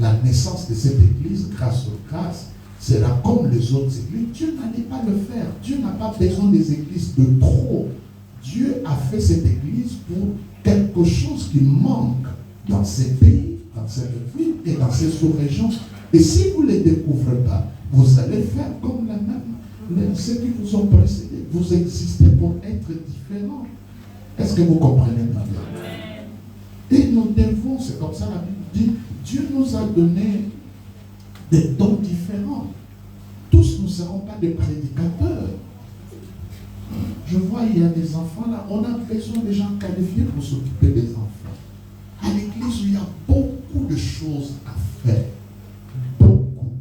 la naissance de cette église, grâce aux grâces, sera comme les autres églises. Dieu n'allait pas le faire. Dieu n'a pas besoin des églises de trop. Dieu a fait cette église pour quelque chose qui manque dans ces pays, dans cette ville et dans ces sous-régions. Et si vous ne les découvrez pas, vous allez faire comme la même, ceux qui vous ont précédés. Vous existez pour être différents. Est-ce que vous comprenez maintenant? Et nous devons, c'est comme ça la Bible dit, Dieu nous a donné des dons différents. Tous ne seront pas des prédicateurs. Je vois, il y a des enfants là, on a besoin des gens qualifiés pour s'occuper des enfants. À l'église, il y a beaucoup de choses à faire. Beaucoup.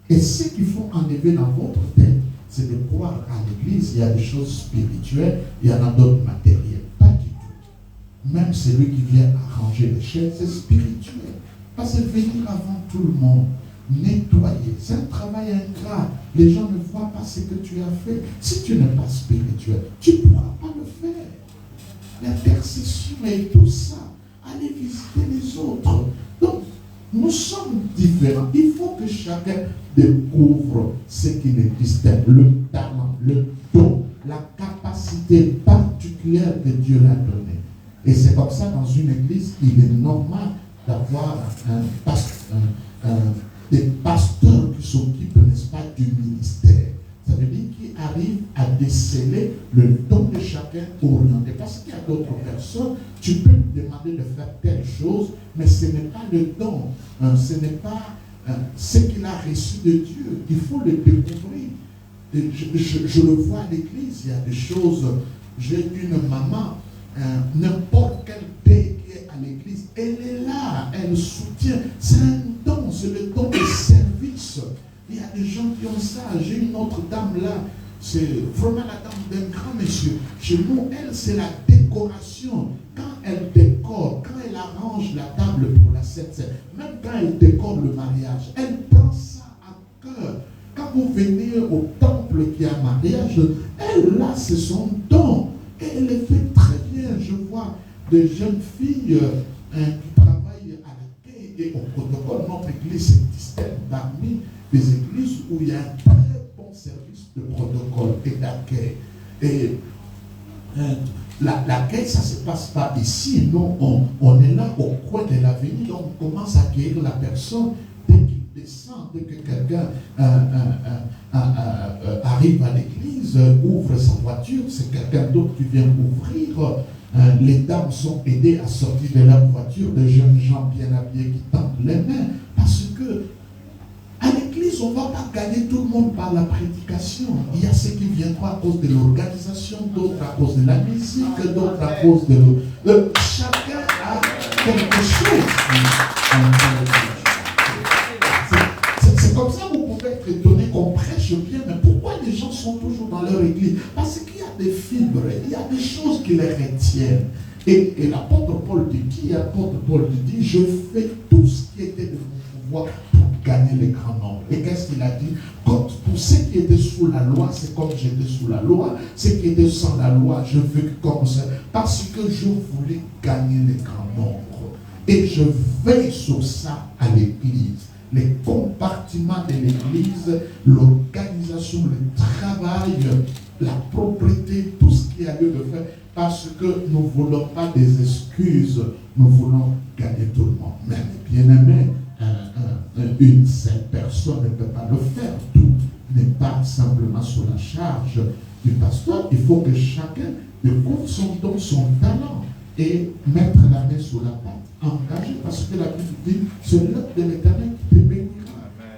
Et ce qu'il faut enlever dans votre tête, c'est de croire à l'église, il y a des choses spirituelles, il y en a d'autres matérielles. Pas du tout. Même celui qui vient arranger les chaises, c'est spirituel. Parce que venir avant tout le monde, nettoyer, c'est un travail ingrat. Les gens ne voient pas ce que tu as fait. Si tu n'es pas spirituel, tu ne pourras pas le faire. L'intercession et tout ça, aller visiter les autres. Donc, nous sommes différents. Il faut que chacun découvre ce qui existe, le talent, le don, la capacité particulière que Dieu l'a donnée. Et c'est comme ça, dans une église, il est normal d'avoir des pasteurs qui s'occupent, n'est-ce pas, du ministère. Ça veut dire qu'ils arrivent à déceler le don de chacun orienté. Parce qu'il y a d'autres personnes, tu peux lui demander de faire telle chose, mais ce n'est pas le don, ce n'est pas ce qu'il a reçu de Dieu. Il faut le découvrir. Je le vois à l'église, il y a des choses. J'ai une maman, n'importe quel pays qui est à l'église, elle est là, elle soutient. C'est un don, c'est le don de service. Il y a des gens qui ont ça. J'ai une autre dame là, c'est vraiment la dame d'un grand monsieur. Chez nous, elle, c'est la décoration. Quand elle décore, quand elle arrange la table pour la Sainte-Seine, même quand elle décore le mariage, elle prend ça à cœur. Quand vous venez au temple qui a mariage, elle, là, c'est son don. Et elle le fait très bien. Je vois des jeunes filles qui travaillent à l'accueil et au protocole. Notre église est distinct parmi des églises où il y a un très bon service de protocole et d'accueil. Et l'accueil, ça ne se passe pas ici. Non, on est là au coin de l'avenue, donc on commence à accueillir la personne dès qu'il descend, dès que quelqu'un arrive à l'église, ouvre sa voiture, c'est quelqu'un d'autre qui vient ouvrir. Les dames sont aidées à sortir de leur voiture, des jeunes gens bien habillés qui tendent les mains, parce que à l'église, on ne va pas gagner tout le monde par la prédication. Il y a ceux qui viendront à cause de l'organisation, d'autres à cause de la musique, d'autres à cause de chacun a quelque chose. C'est comme ça que vous pouvez être étonné qu'on prêche bien, mais pourquoi les gens sont toujours dans leur église? Parce qu'il y a des fibres, il y a des choses qui les retiennent. Et l'apôtre Paul dit, l'apôtre Paul dit, je fais tout ce qui était de mon pouvoir pour gagner les grands nombres. Et qu'est-ce qu'il a dit? Pour ceux qui étaient sous la loi, c'est comme j'étais sous la loi. Ceux qui étaient sans la loi, je veux comme ça. Parce que je voulais gagner les grands nombres. Et je veille sur ça à l'église. Les compartiments de l'église, l'organisation, le travail, la propriété, tout ce qu'il y a lieu de faire. Parce que nous ne voulons pas des excuses. Nous voulons gagner tout le monde. Même bien aimé, une seule personne ne peut pas le faire. Tout n'est pas simplement sur la charge du pasteur. Il faut que chacun découvre son don, son talent et mettre la main sur la pâte, engager, parce que la Bible dit, c'est l'œuvre de l'Éternel qui te bénira.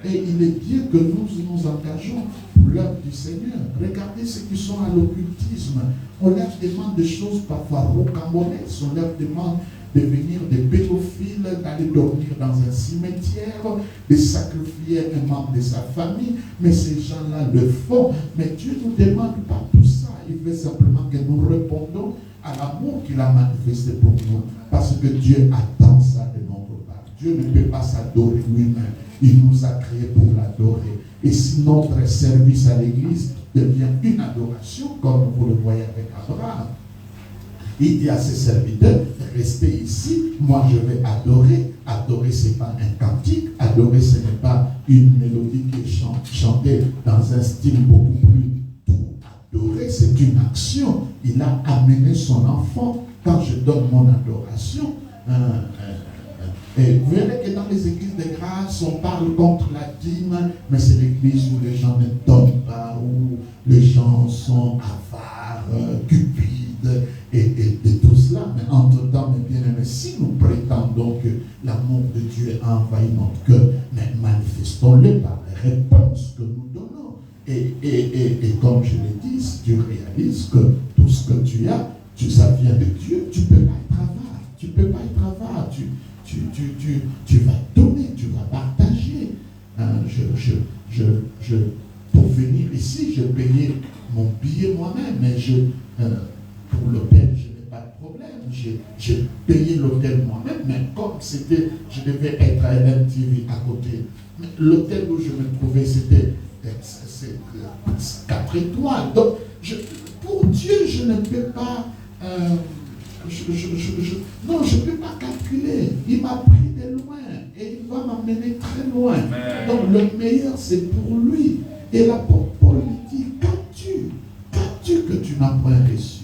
Et il est bien que nous nous engageons pour l'œuvre du Seigneur. Regardez ceux qui sont à l'occultisme. On leur demande des choses parfois rocambolesques. On leur demande de venir des pédophiles, d'aller dormir dans un cimetière, de sacrifier un membre de sa famille. Mais ces gens-là le font. Mais Dieu ne nous demande pas tout ça. Il veut simplement que nous répondons à l'amour qu'il a manifesté pour nous. Parce que Dieu attend ça de notre part. Dieu ne peut pas s'adorer lui-même. Il nous a créés pour l'adorer. Et si notre service à l'église devient une adoration, comme vous le voyez avec Abraham, Il dit à ses serviteurs, restez ici, moi je vais adorer. Adorer, ce n'est pas un cantique. Adorer, ce n'est pas une mélodie qui est chantée dans un style beaucoup plus doux. Adorer, c'est une action. Il a amené son enfant. Quand je donne mon adoration, et vous verrez que dans les églises de grâce, on parle contre la dîme, mais c'est l'église où les gens ne donnent pas, où les gens sont avares, cupides, et tout cela. Mais entre-temps, mes bien-aimés, si nous prétendons que l'amour de Dieu a envahi notre cœur, mais manifestons-le par les réponses que nous donnons. Et comme je l'ai dit, si tu réalises que tout ce que tu as, ça vient de Dieu, tu ne peux pas être avare. Tu ne peux pas être avare. Tu vas donner, tu vas partager. Pour venir ici, je payais mon billet moi-même, mais pour l'hôtel, je n'ai pas de problème. J'ai payé l'hôtel moi-même, mais comme c'était, je devais être à MTV à côté. L'hôtel où je me trouvais, c'était 4 étoiles. Donc, pour Dieu, je ne peux pas... non, je ne peux pas calculer. Il m'a pris de loin et il va m'amener très loin. Donc le meilleur, c'est pour lui. Et l'apôtre Paul lui dit, qu'as-tu que tu n'as pas reçu?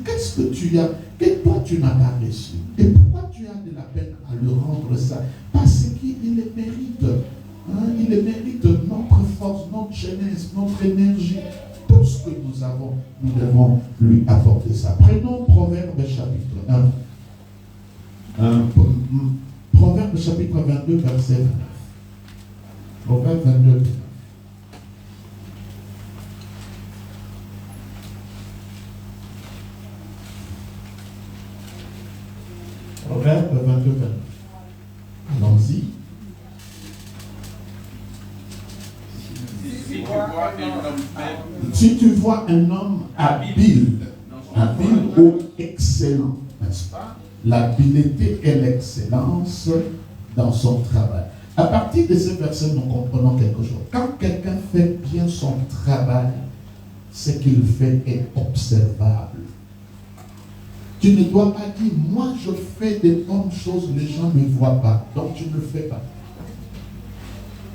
Qu'est-ce que tu as que toi tu n'as pas reçu? Et pourquoi tu as de la peine à lui rendre ça? Parce qu'il le mérite. Il le mérite, notre force, notre jeunesse, notre énergie. Tout ce que nous avons, nous devons lui apporter ça. Prenons Proverbe chapitre 1. Proverbe chapitre 22, verset 29. Proverbe 22, 29. Proverbe 22, 29. Allons-y. Si tu vois un homme habile ou excellent, n'est-ce pas? L'habileté et l'excellence dans son travail. À partir de ce verset, nous comprenons quelque chose. Quand quelqu'un fait bien son travail, ce qu'il fait est observable. Tu ne dois pas dire, moi je fais des bonnes choses, les gens ne voient pas, donc tu ne fais pas.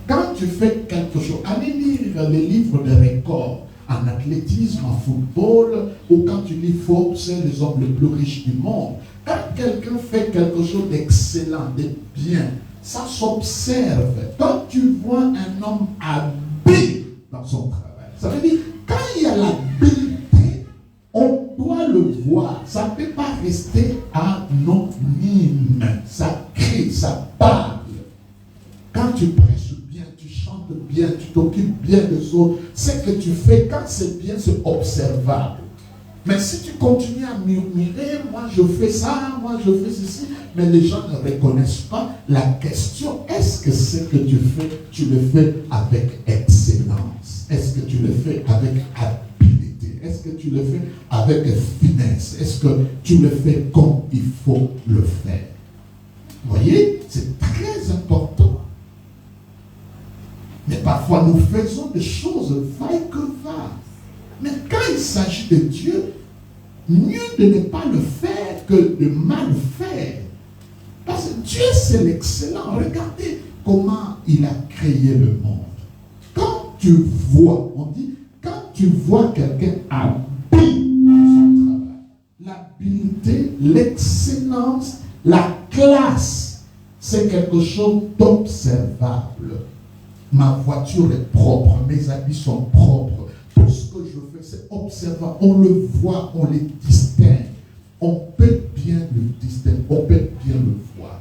Quand tu fais quelque chose, allez lire les livres de records en athlétisme, en football, ou quand tu lis Forbes, c'est les hommes les plus riches du monde. Quand quelqu'un fait quelque chose d'excellent, de bien, ça s'observe. Quand tu vois un homme habile dans son travail, ça veut dire, quand il y a l'habileté, on doit le voir. Ça ne peut pas rester anonyme. Ça crie, ça parle. Quand tu prêches bien, tu chantes bien, tu t'occupes bien des autres, ce que tu fais, quand c'est bien, c'est observable. Mais si tu continues à murmurer, moi je fais ça, moi je fais ceci, mais les gens ne reconnaissent pas, la question, est-ce que ce que tu fais, tu le fais avec excellence? Est-ce que tu le fais avec habileté? Est-ce que tu le fais avec finesse? Est-ce que tu le fais comme il faut le faire? Vous voyez, c'est très important. Mais parfois nous faisons des choses vaille que va. Mais quand il s'agit de Dieu, mieux de ne pas le faire que de mal faire. Parce que Dieu c'est l'excellent. Regardez comment il a créé le monde. Quand tu vois, on dit, quand tu vois quelqu'un habile dans son travail, l'habileté, l'excellence, la classe, c'est quelque chose d'observable. Ma voiture est propre, mes habits sont propres. Tout ce que je fais, c'est observable. On le voit, on les distingue. On peut bien le distinguer, on peut bien le voir.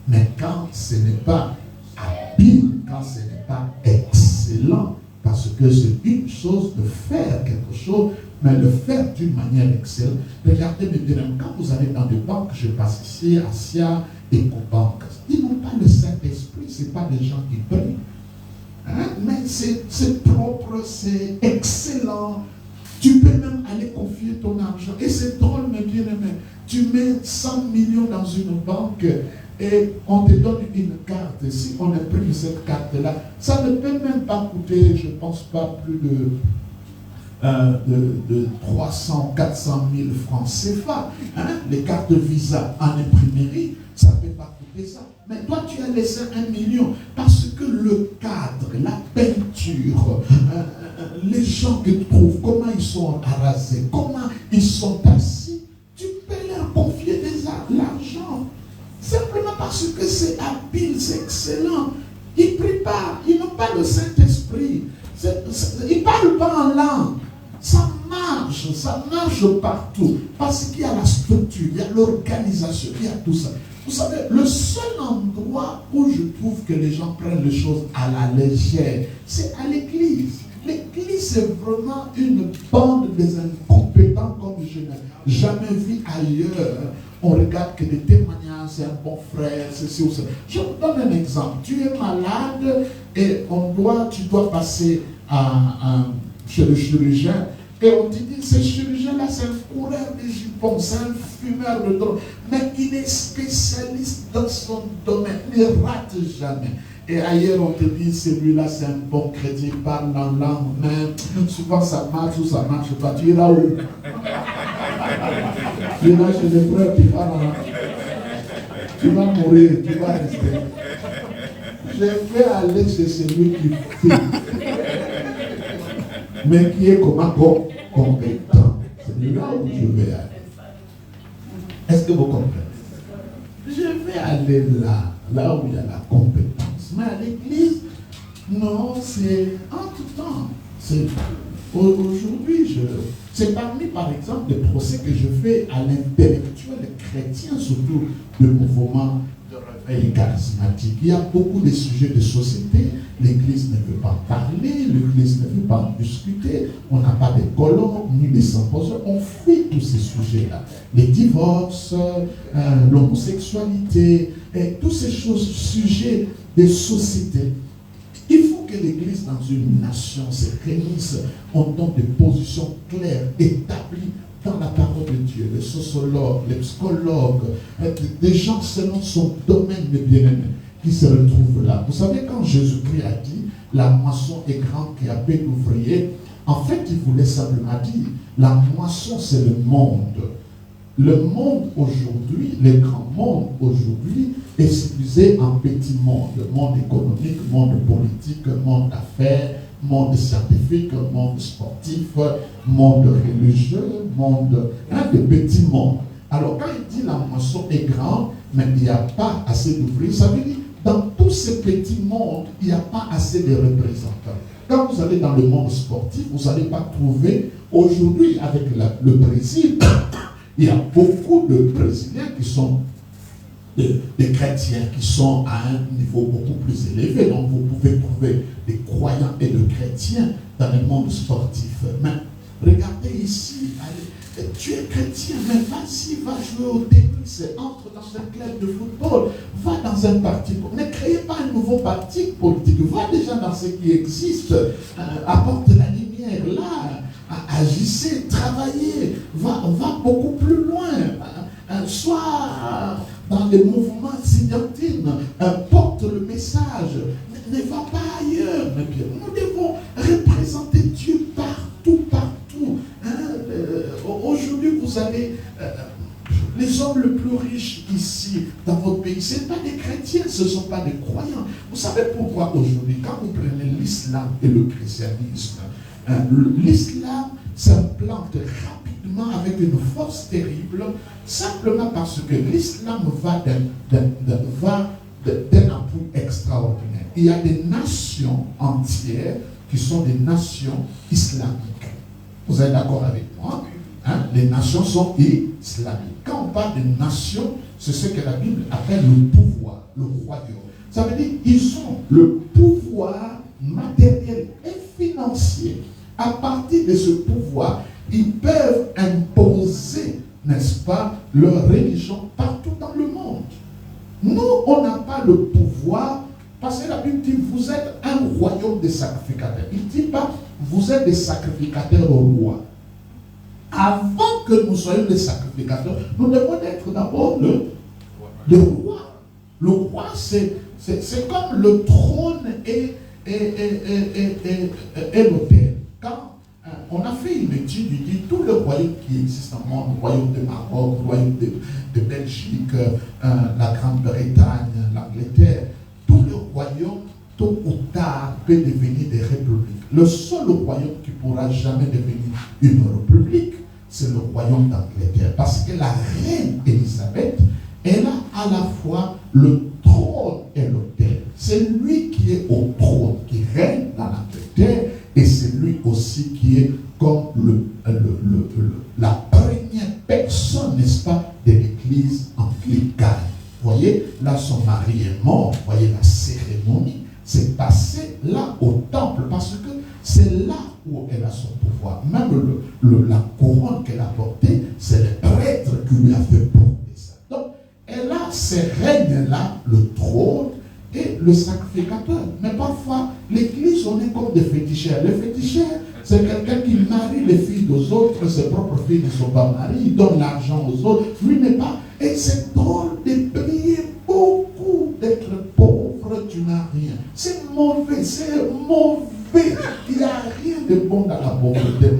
Mais quand ce n'est pas habile, quand ce n'est pas excellent, parce que c'est une chose de faire quelque chose, mais le faire d'une manière excellente. Regardez mes bien-aimés, quand vous allez dans des banques, je passe ici, Asia, EcoBank, ils n'ont pas le Saint-Esprit, ce n'est pas des gens qui prient. Mais c'est propre, c'est excellent. Tu peux même aller confier ton argent. Et c'est drôle, mes bien-aimés. Tu mets 100 millions dans une banque et on te donne une carte. Si on imprime cette carte-là, ça ne peut même pas coûter, je ne pense pas, plus de de 300, 400 000 francs CFA. Hein? Les cartes Visa en imprimerie, ça ne peut pas coûter ça. Mais toi, tu as laissé 1 million parce que le cadre, la peinture, les gens que tu trouves, comment ils sont arasés, comment ils sont assis, tu peux leur confier l'argent. Simplement parce que c'est habile, c'est excellent. Ils ne prient pas, ils n'ont pas le Saint-Esprit. Ils ne parlent pas en langue. Ça marche partout. Parce qu'il y a la structure, il y a l'organisation, il y a tout ça. Vous savez, le seul endroit où je trouve que les gens prennent les choses à la légère, c'est à l'église. L'église, c'est vraiment une bande des incompétents comme je n'ai jamais vu ailleurs. On regarde que des témoignages, c'est un bon frère, ceci ou ça. Je vous donne un exemple. Tu es malade et tu dois passer chez le chirurgien. Et on te dit, ce chirurgien-là, c'est un coureur de jupons, c'est un fumeur de drogue. Mais il est spécialiste dans son domaine, il ne rate jamais. Et ailleurs, on te dit, celui-là, c'est un bon chrétien, il parle en langue, mais souvent ça marche ou ça ne marche pas. Tu es là où? Tu es là chez les frères qui parlent en langue. Tu vas mourir, tu vas rester. Je vais aller chez celui qui fait, mais qui est compétent. C'est là où je vais aller. Est-ce que vous comprenez? Je vais aller là où il y a la compétence. Mais à l'église, non, c'est en tout temps. Aujourd'hui, c'est parmi, par exemple, les procès que je fais à l'intellectuel chrétien, surtout le mouvement de réveil charismatique. Il y a beaucoup de sujets de société. L'église ne veut pas parler, l'église ne veut pas discuter. On n'a pas de colloques ni de symposiums. On fuit tous ces sujets-là. Les divorces, l'homosexualité, et tous ces sujets de société. Il faut que l'Église dans une nation se réunisse en tant de positions claires, établies dans la parole de Dieu. Les sociologues, les psychologues, des gens selon son domaine de bien-aimé qui se retrouvent là. Vous savez, quand Jésus-Christ a dit la moisson est grande qui a peu d'ouvriers, en fait, il voulait simplement dire la moisson, c'est le monde. Le monde aujourd'hui, le grand monde aujourd'hui, est divisé en petits mondes. Monde économique, monde politique, monde d'affaires, monde scientifique, monde sportif, monde religieux, monde de petits mondes. Alors quand il dit la moisson est grande, mais il n'y a pas assez d'ouvriers, ça veut dire dans tous ces petits mondes, il n'y a pas assez de représentants. Quand vous allez dans le monde sportif, vous n'allez pas trouver aujourd'hui avec le Brésil. Il y a beaucoup de Brésiliens qui sont des chrétiens, qui sont à un niveau beaucoup plus élevé. Donc vous pouvez trouver des croyants et des chrétiens dans le monde sportif. Mais regardez ici, allez, tu es chrétien, mais vas-y, va jouer au tennis, entre dans un club de football, va dans un parti. Ne créez pas un nouveau parti politique, va déjà dans ce qui existe, apporte la lumière là. Agissez, travaillez, va beaucoup plus loin, soit dans les mouvements signatines, porte le message, ne va pas ailleurs. Mais bien, nous devons représenter Dieu partout. Aujourd'hui, vous avez les hommes les plus riches ici, dans votre pays, ce ne sont pas des chrétiens, ce ne sont pas des croyants. Vous savez pourquoi aujourd'hui, quand vous prenez l'islam et le christianisme, l'islam s'implante rapidement avec une force terrible, simplement parce que l'islam va d'un appui extraordinaire. Il y a des nations entières qui sont des nations islamiques. Vous êtes d'accord avec moi? Les nations sont islamiques. Quand on parle de nations, c'est ce que la Bible appelle le pouvoir, le royaume. Ça veut dire qu'ils ont le pouvoir matériel et financier. À partir de ce pouvoir, ils peuvent imposer, n'est-ce pas, leur religion partout dans le monde. Nous, on n'a pas le pouvoir, parce que la Bible dit, vous êtes un royaume de sacrificateurs. Il ne dit pas, vous êtes des sacrificateurs au roi. Avant que nous soyons des sacrificateurs, nous devons être d'abord le roi. Le roi, c'est comme le trône et l'autel. Quand on a fait une étude, il dit tous les royaumes qui existent dans le monde, le royaume de Maroc, le royaume de Belgique, la Grande-Bretagne, l'Angleterre, tous les royaumes, tôt ou tard, peuvent devenir des républiques. Le seul royaume qui ne pourra jamais devenir une république, c'est le royaume d'Angleterre. Parce que la reine Élisabeth, elle a à la fois le trône et l'autel. C'est lui qui est au trône, qui règne dans l'Angleterre, et c'est lui aussi qui est comme la première personne, n'est-ce pas, de l'église anglicane. Vous voyez, là son mari est mort, vous voyez la cérémonie, c'est passé là au temple, parce que c'est là où elle a son pouvoir. Même la couronne qu'elle a portée, c'est le prêtre qui lui a fait porter ça. Donc, elle a ces règnes-là, le trône et le sacrificateur. Mais parfois, l'église, on est comme des féticheurs. Les féticheurs, c'est quelqu'un qui marie les filles des autres, ses propres filles ne sont pas mariées, il donne l'argent aux autres, lui n'est pas. Et c'est drôle de prier beaucoup, d'être pauvre, tu n'as rien. C'est mauvais, il n'y a rien de bon dans la pauvreté.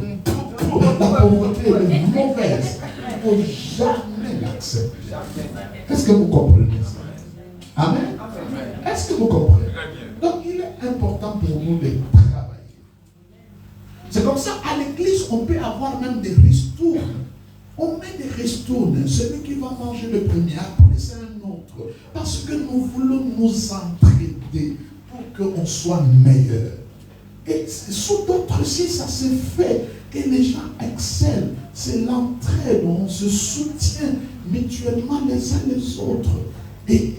La pauvreté est mauvaise. Il ne faut jamais l'accepter. Est-ce que vous comprenez ça? Amen. Est-ce que vous comprenez? Donc il est important pour nous de travailler. C'est comme ça, à l'église, on peut avoir même des ristournes. On met des ristournes. Celui qui va manger le premier, après c'est un autre. Parce que nous voulons nous entraider pour qu'on soit meilleur. Et sous d'autres si ça se fait, et les gens excellent. C'est l'entraide, on se soutient mutuellement les uns les autres. Et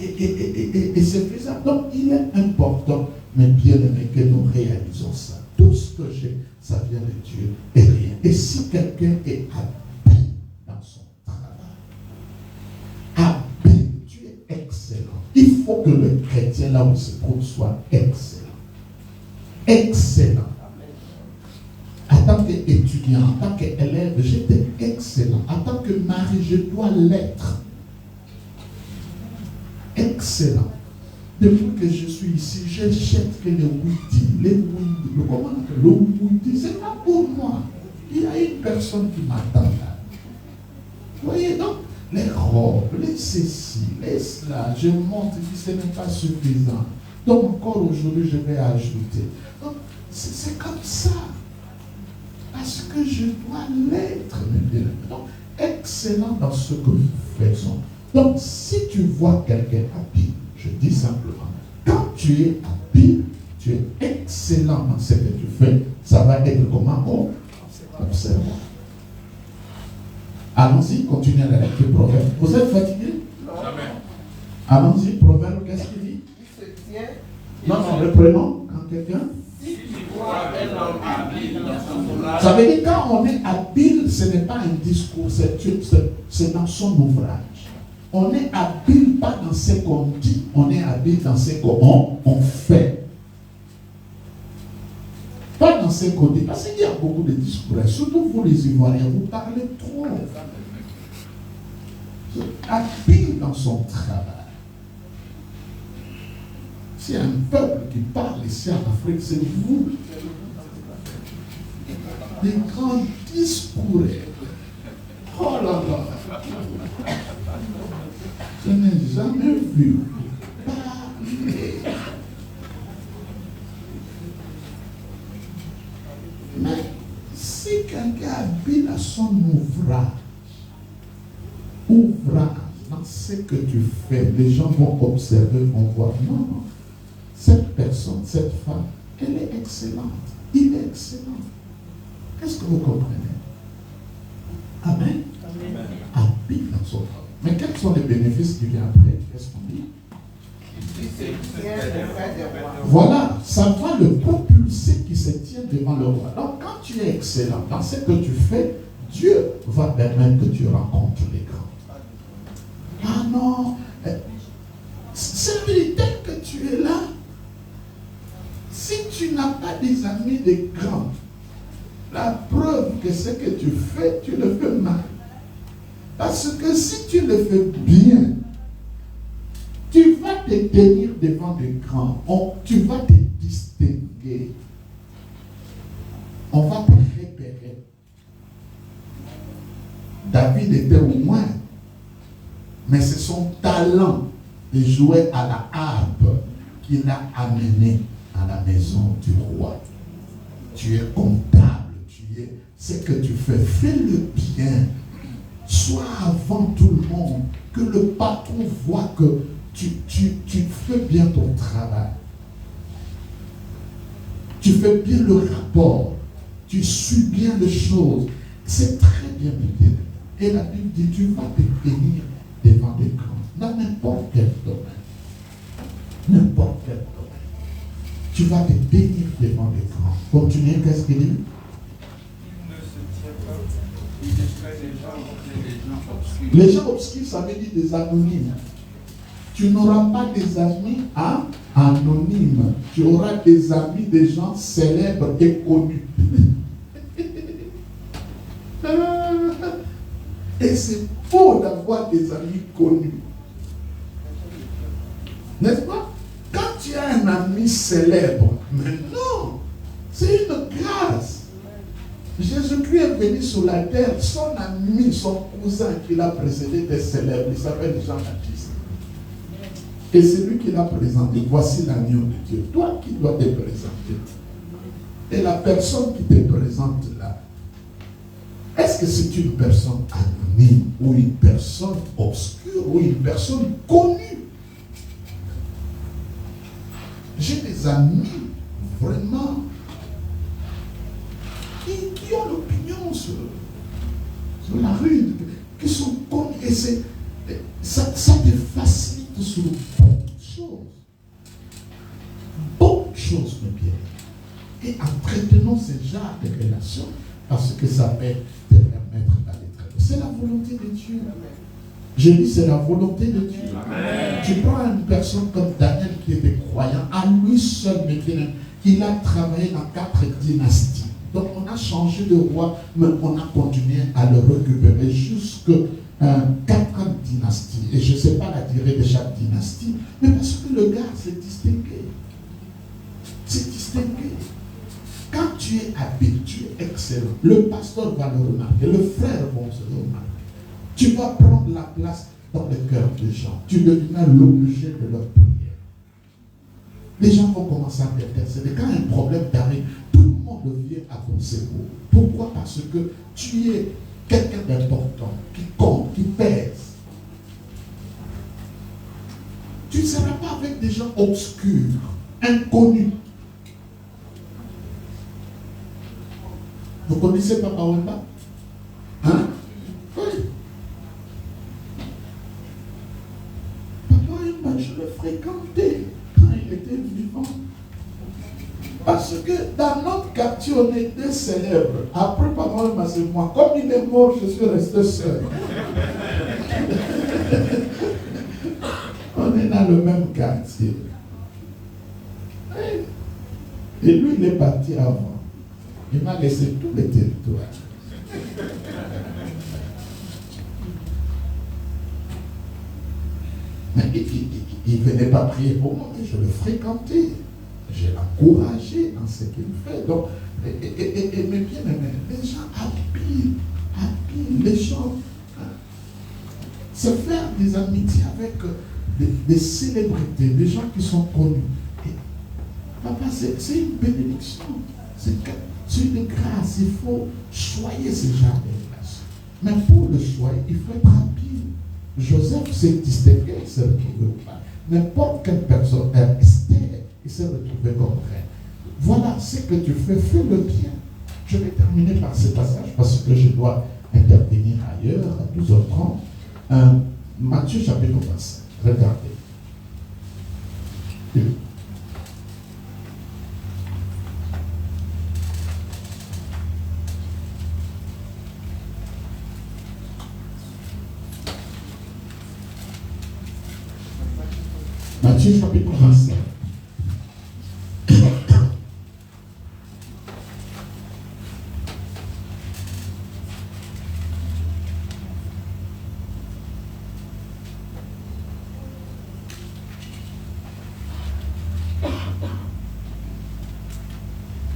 c'est faisable. Donc il est important, mais bien aimé, que nous réalisons ça. Tout ce que j'ai, ça vient de Dieu et rien. Et si quelqu'un est habile dans son travail, habile, tu es excellent. Il faut que le chrétien, là où il se trouve, soit excellent. Excellent. En tant qu'étudiant, en tant qu'élève, j'étais excellent. En tant que mari, je dois l'être. Excellent. Depuis que je suis ici, je jette que les woody, le woody, c'est pas pour moi. Il y a une personne qui m'attend là. Vous voyez, donc, les robes, les ceci, les cela, je montre que ce n'est pas suffisant. Donc, encore aujourd'hui, je vais ajouter. Donc, c'est comme ça. Parce que je dois l'être, mes bien-aimés. Donc, excellent dans ce que nous faisons. Donc, si tu vois quelqu'un habile, je dis simplement, quand tu es habile, tu es excellent dans ce que tu fais, ça va être comment? Observant. Allons-y, continuez à la lecture Proverbe. Vous êtes fatigué? Jamais. Allons-y, Proverbe, qu'est-ce qu'il dit? Non, reprenons, quand quelqu'un. Ça veut dire quand on est habile, ce n'est pas un discours, c'est dans son ouvrage. On est habile pas dans ce qu'on dit, on est habile dans ce qu'on fait. Pas dans ce qu'on dit. Parce qu'il y a beaucoup de discours, surtout vous les Ivoiriens, vous parlez trop. Habile dans son travail. C'est un peuple qui parle ici en Afrique, c'est vous. Des grands discours. Oh là là. Je n'ai jamais vu parler. Mais si quelqu'un habite à son ouvrage dans ce que tu fais, les gens vont observer, vont voir, non, cette personne, cette femme, elle est excellente. Il est excellent. Qu'est-ce que vous comprenez? Amen. Amen. Habite dans son travail. Mais quels sont les bénéfices qui viennent après? Qu'est-ce qu'on dit? Voilà, ça va le propulser qui se tient devant le roi. Donc quand tu es excellent dans ce que tu fais, Dieu va permettre que tu rencontres les grands. Ah non, c'est la vérité que tu es là. Si tu n'as pas des amis des grands, la preuve que ce que tu fais, tu le fais mal. Parce que si tu le fais bien, tu vas te tenir devant des grands. Tu vas te distinguer. On va te repérer. David était au moins, mais c'est son talent de jouer à la harpe qui l'a amené à la maison du roi. Tu es comptable, tu es ce que tu fais, fais le bien. Sois avant tout le monde, que le patron voit que tu fais bien ton travail. Tu fais bien le rapport, tu suis bien les choses. C'est très bien médité. Et la Bible dit, tu vas te bénir devant des grands, dans n'importe quel domaine. N'importe quel domaine. Tu vas te bénir devant des grands. Continuez, qu'est-ce qu'il dit? Les gens obscurs, ça veut dire des anonymes. Tu n'auras pas des amis anonymes. Tu auras des amis, des gens célèbres et connus. Et c'est beau d'avoir des amis connus. N'est-ce pas? Quand tu as un ami célèbre, mais non, c'est une grâce. Jésus-Christ est venu sur la terre, son ami, son cousin qui l'a précédé était célèbre, il s'appelle Jean-Baptiste. Et c'est lui qui l'a présenté. Voici l'agneau de Dieu. Toi qui dois te présenter. Et la personne qui te présente là, est-ce que c'est une personne anonyme ou une personne obscure ou une personne connue? J'ai des amis vraiment qui ont l'opinion sur la rue, qui sont connus. Et ça te facilite sur beaucoup de choses. Beaucoup de choses, mes bien. Et entretenons ce genre de relations parce que ça peut te permettre d'aller très loin. C'est la volonté de Dieu. Je dis, c'est la volonté de Dieu. Amen. Tu prends une personne comme Daniel qui était croyant, à lui seul maintenant, il a travaillé dans 4 dynasties. Donc on a changé de roi, mais on a continué à le récupérer jusqu'à 4 dynasties. Et je ne sais pas la durée de chaque dynastie, mais parce que le gars s'est distingué. C'est distingué. Quand tu es habile, tu es excellent, le pasteur va le remarquer, le frère va se le remarquer. Tu vas prendre la place dans le cœur des gens. Tu deviens l'objet de leur prière. Les gens vont commencer à t'intercéder. Quand un problème t'arrive, tout le monde vient à ton secours. Pourquoi? Parce que tu es quelqu'un d'important, qui compte, qui pèse. Tu ne seras pas avec des gens obscurs, inconnus. Vous connaissez Papa Wemba? Hein? Oui. Papa Wemba, je le fréquentais quand il était vivant. Parce que dans notre quartier, on était célèbres. Après Papa Wemba, c'est moi. Comme il est mort, je suis resté seul. On est dans le même quartier. Et lui, il est parti avant. Il m'a laissé tout le territoire. Mais il ne venait pas prier pour moi, mais je le fréquentais. J'ai encouragé dans ce qu'il fait. Donc, et mes bien-aimés, les gens habiles, les gens, se faire des amitiés avec des célébrités, des gens qui sont connus. Et, papa, c'est une bénédiction. C'est une grâce, il faut choyer ce genre de grâce. Mais pour le choyer, il faut être rapide. Joseph s'est distingué, il s'est retrouvé pas. N'importe quelle personne, Esther, il s'est retrouvé comme reine. Voilà ce que tu fais, fais le bien. Je vais terminer par ce passage parce que je dois intervenir ailleurs à 12h30. Matthieu chapitre 25, regardez. Matthieu chapitre 25.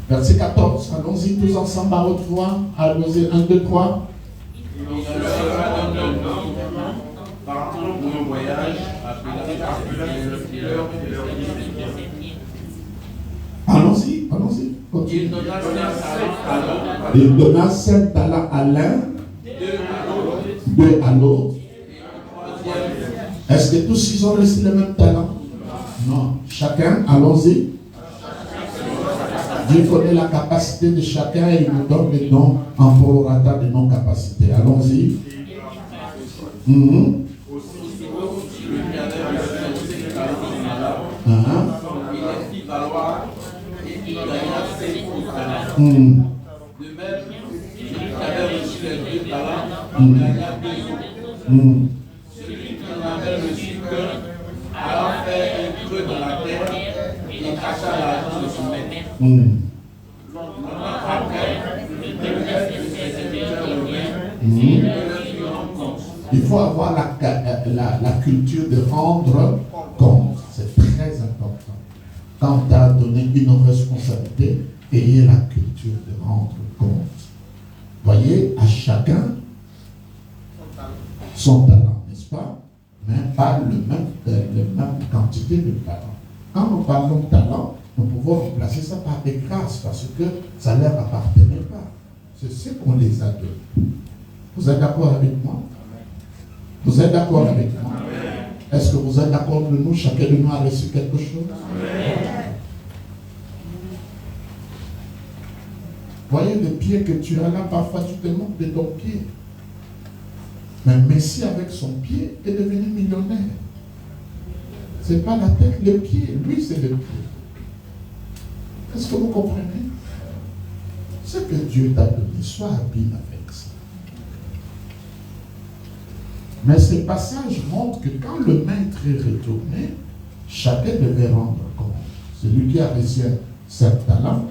Verset 14, allons-y tous ensemble à haute voix. Allons-y, 1, 2, 3. Il Partons pour un voyage Allons-y. Il donna 5 talents à l'un, 2 à l'autre. Est-ce que tous ils ont reçu le même talent? Non. Chacun, allons-y. Dieu connaît la capacité de chacun et il nous donne les dons en prorata de nos capacités. Allons-y. De même, celui qui avait reçu les 2 talents, gagna 2 autres. Celui qui en avait reçu qu'un, alla faire un creux dans la terre et cacha l'argent de son maître. Après, il faut avoir la culture de rendre compte. C'est très important. Quand tu as donné une responsabilité, ayez la culture de rendre compte. Voyez, à chacun son talent, n'est-ce pas? Mais pas la même quantité de talent. Quand nous parlons de talent, nous pouvons remplacer ça par des grâces parce que ça ne leur appartenait pas. C'est ce qu'on les a donnés. Vous êtes d'accord avec moi? Vous êtes d'accord avec moi? Est-ce que vous êtes d'accord de nous? Chacun de nous a reçu quelque chose? Voyez le pied que tu as là, parfois tu te moques de ton pied. Mais Messi avec son pied est devenu millionnaire. Ce n'est pas la tête, le pied. Lui, c'est le pied. Est-ce que vous comprenez? Ce que Dieu t'a donné, sois habile avec ça. Mais ces passages montrent que quand le maître est retourné, chacun devait rendre compte. Celui qui a reçu 5 talents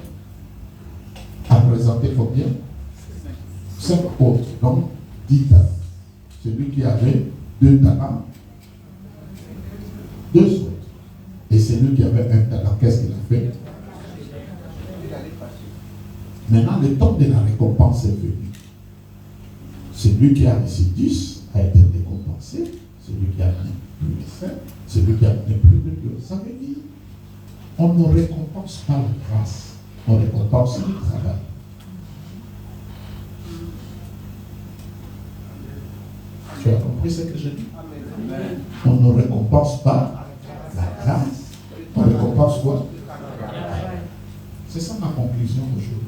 a présenté combien? 5 autres, donc 10 talents. Celui qui avait 2 talents, 2 autres. Et celui qui avait 1 talent, qu'est-ce qu'il a fait? Maintenant, le temps de la récompense est venu. Celui qui a reçu 10 a été récompensé. Celui qui a amené plus de 5, celui qui a amené plus de 2. Ça veut dire, on ne récompense pas la grâce, on récompense le travail. Tu as compris ce que je dis? On ne récompense pas la grâce, on récompense quoi? C'est ça ma conclusion aujourd'hui.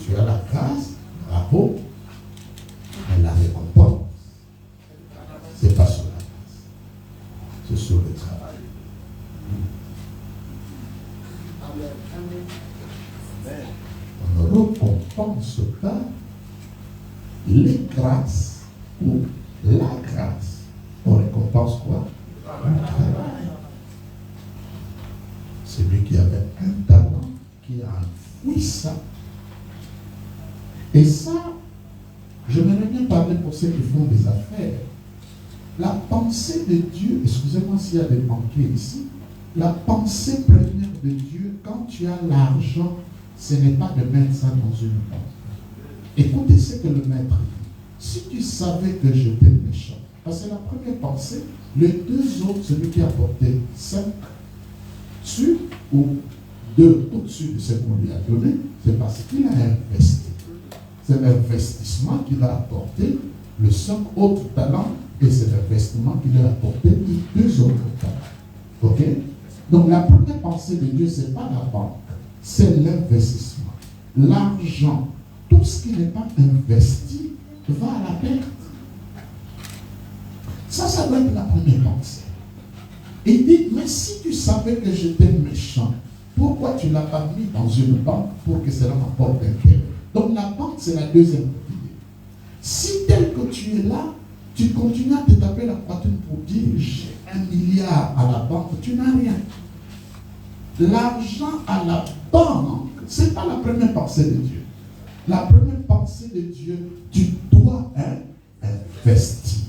Tu as la grâce, bravo, mais la récompense, c'est pas sur la grâce, c'est sur le travail. On ne récompense pas les grâces ou la grâce. On récompense quoi? Le travail. Celui qui avait un talent, qui a enfoui ça. Et ça, je m'aimerais bien parler pour ceux qui font des affaires. La pensée de Dieu, excusez-moi s'il y a des banquiers ici, la pensée première de Dieu, quand tu as l'argent, ce n'est pas de mettre ça dans une banque. Écoutez ce que le maître dit. Si tu savais que j'étais méchant, parce que la première pensée, les 2 autres, celui qui a apporté 5 dessus ou 2 au-dessus de ce qu'on lui a donné, c'est parce qu'il a investi. C'est l'investissement qui va apporter le 5 autres talents et c'est l'investissement qui va apporter les 2 autres talents. Ok? Donc la première pensée de Dieu, ce n'est pas la banque, c'est l'investissement. L'argent, tout ce qui n'est pas investi va à la perte. Ça doit être la première pensée. Il dit, mais si tu savais que j'étais méchant, pourquoi tu ne l'as pas mis dans une banque pour que cela m'apporte intérêt? Donc la banque, c'est la deuxième pilier. Si tel que tu es là, tu continues à te taper la poitrine pour dire, j'ai 1 milliard à la banque, tu n'as rien. L'argent à la banque, ce n'est pas la première pensée de Dieu. La première pensée de Dieu, tu dois investir.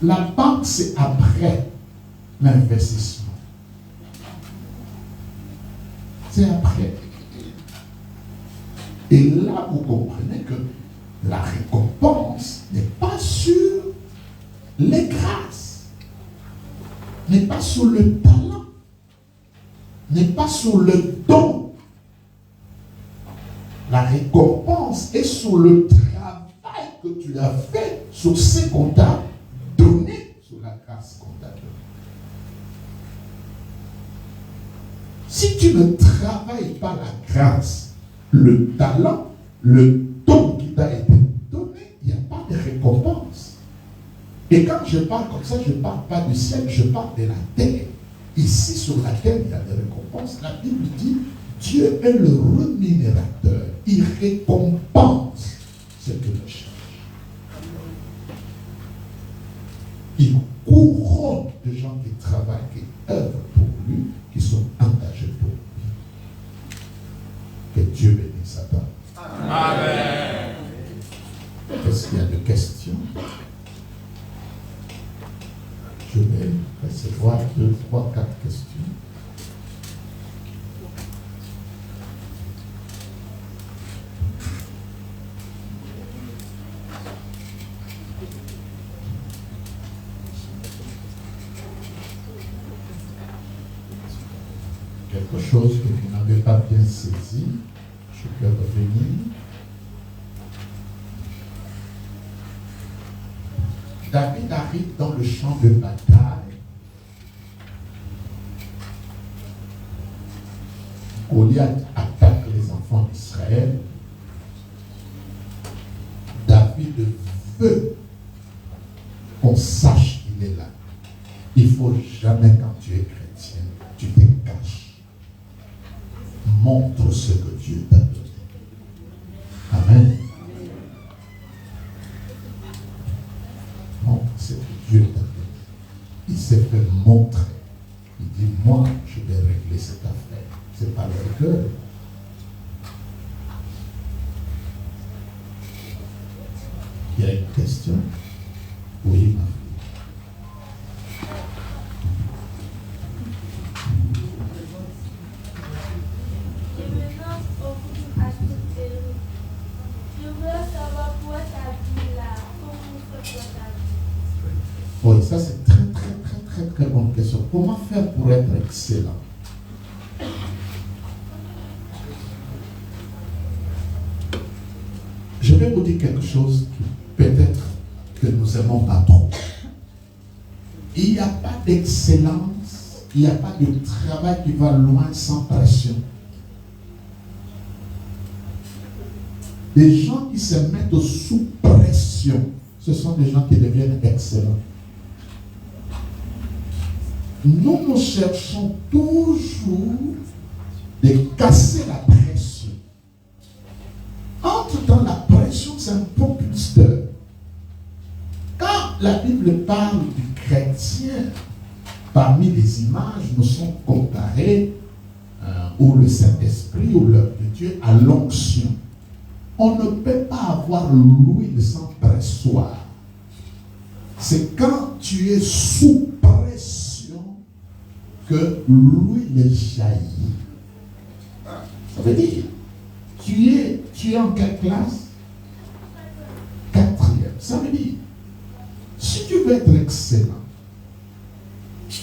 La banque, c'est après l'investissement. C'est après. Et là, vous comprenez que la récompense n'est pas sur les grâces, n'est pas sur le talent, n'est pas sur le don. La récompense est sur le travail que tu as fait, sur ce qu'on t'a donné, sur la grâce qu'on t'a donnée. Si tu ne travailles pas la grâce, le talent, le don qui t'a été donné, il n'y a pas de récompense. Et quand je parle comme ça, je ne parle pas du ciel, je parle de la terre. Ici, sur la terre, il y a des récompenses. La Bible dit, Dieu est le rémunérateur. Il récompense ce que l'on cherche. Il couronne de gens qui travaillent, qui œuvrent pour lui, qui sont engagés pour lui. Que Dieu bénisse sa part. Amen. Est-ce qu'il y a des questions? Je vais recevoir 2, 3, 4 questions. Quelque chose que vous n'avez pas bien saisi, je peux revenir. David arrive dans le champ de bataille. Goliath attaque les enfants d'Israël. David veut qu'on sache qu'il est là. Il ne faut jamais, quand tu es chrétien, tu te caches. Montre ce que Dieu t'a donné. Amen. Montre ce que Dieu t'a donné. Il s'est fait montrer. Il dit, moi, je vais régler cette affaire. Ce n'est pas leur cœur. Il y a une question? Oui, ma fille. Oui, ça c'est très bonne question. Comment faire pour être excellent? Je vais vous dire quelque chose qui peut-être que nous aimons pas trop. Il n'y a pas d'excellence, il n'y a pas de travail qui va loin sans pression. Les gens qui se mettent sous pression, ce sont des gens qui deviennent excellents. Nous cherchons toujours de casser la pression. Entre dans la pression, c'est un propulseur. Quand la Bible parle du chrétien, parmi les images, nous sommes comparés ou le Saint-Esprit ou l'œuvre de Dieu à l'onction. On ne peut pas avoir l'huile sans pressoir. C'est quand tu es sous pression que l'huile jaillit. Ça veut dire, tu es en quelle classe? 4e. Ça veut dire, si tu veux être excellent,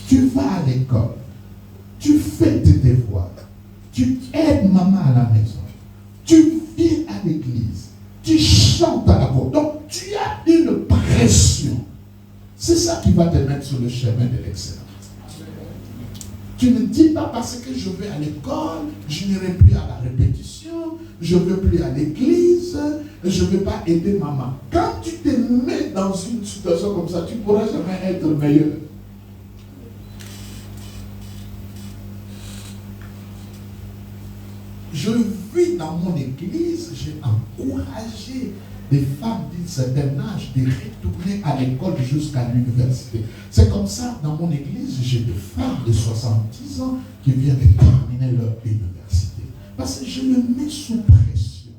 tu vas à l'école, tu fais tes devoirs, tu aides maman à la maison, tu viens à l'église, tu chantes à la voix. Donc, tu as une pression. C'est ça qui va te mettre sur le chemin de l'excellence. Tu ne dis pas parce que je vais à l'école, je n'irai plus à la répétition, je ne veux plus à l'église, je ne vais pas aider maman. Quand tu te mets dans une situation comme ça, tu ne pourras jamais être meilleur. Je vis dans mon église, j'ai encouragé des femmes d'un certain âge de retourner à l'école jusqu'à l'université. C'est comme ça, dans mon église, j'ai des femmes de 70 ans qui viennent de terminer leur université. Parce que je me mets sous pression.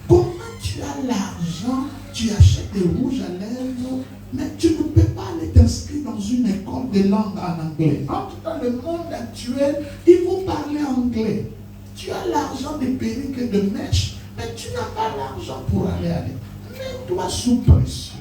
Comment tu as l'argent, tu achètes des rouges à lèvres, mais tu ne peux pas aller t'inscrire dans une école de langue en anglais. En tout cas, le monde actuel, il faut parler anglais. Tu as l'argent des perruques et de mèches, mais tu n'as pas l'argent pour aller à l'école. Mets-toi sous pression.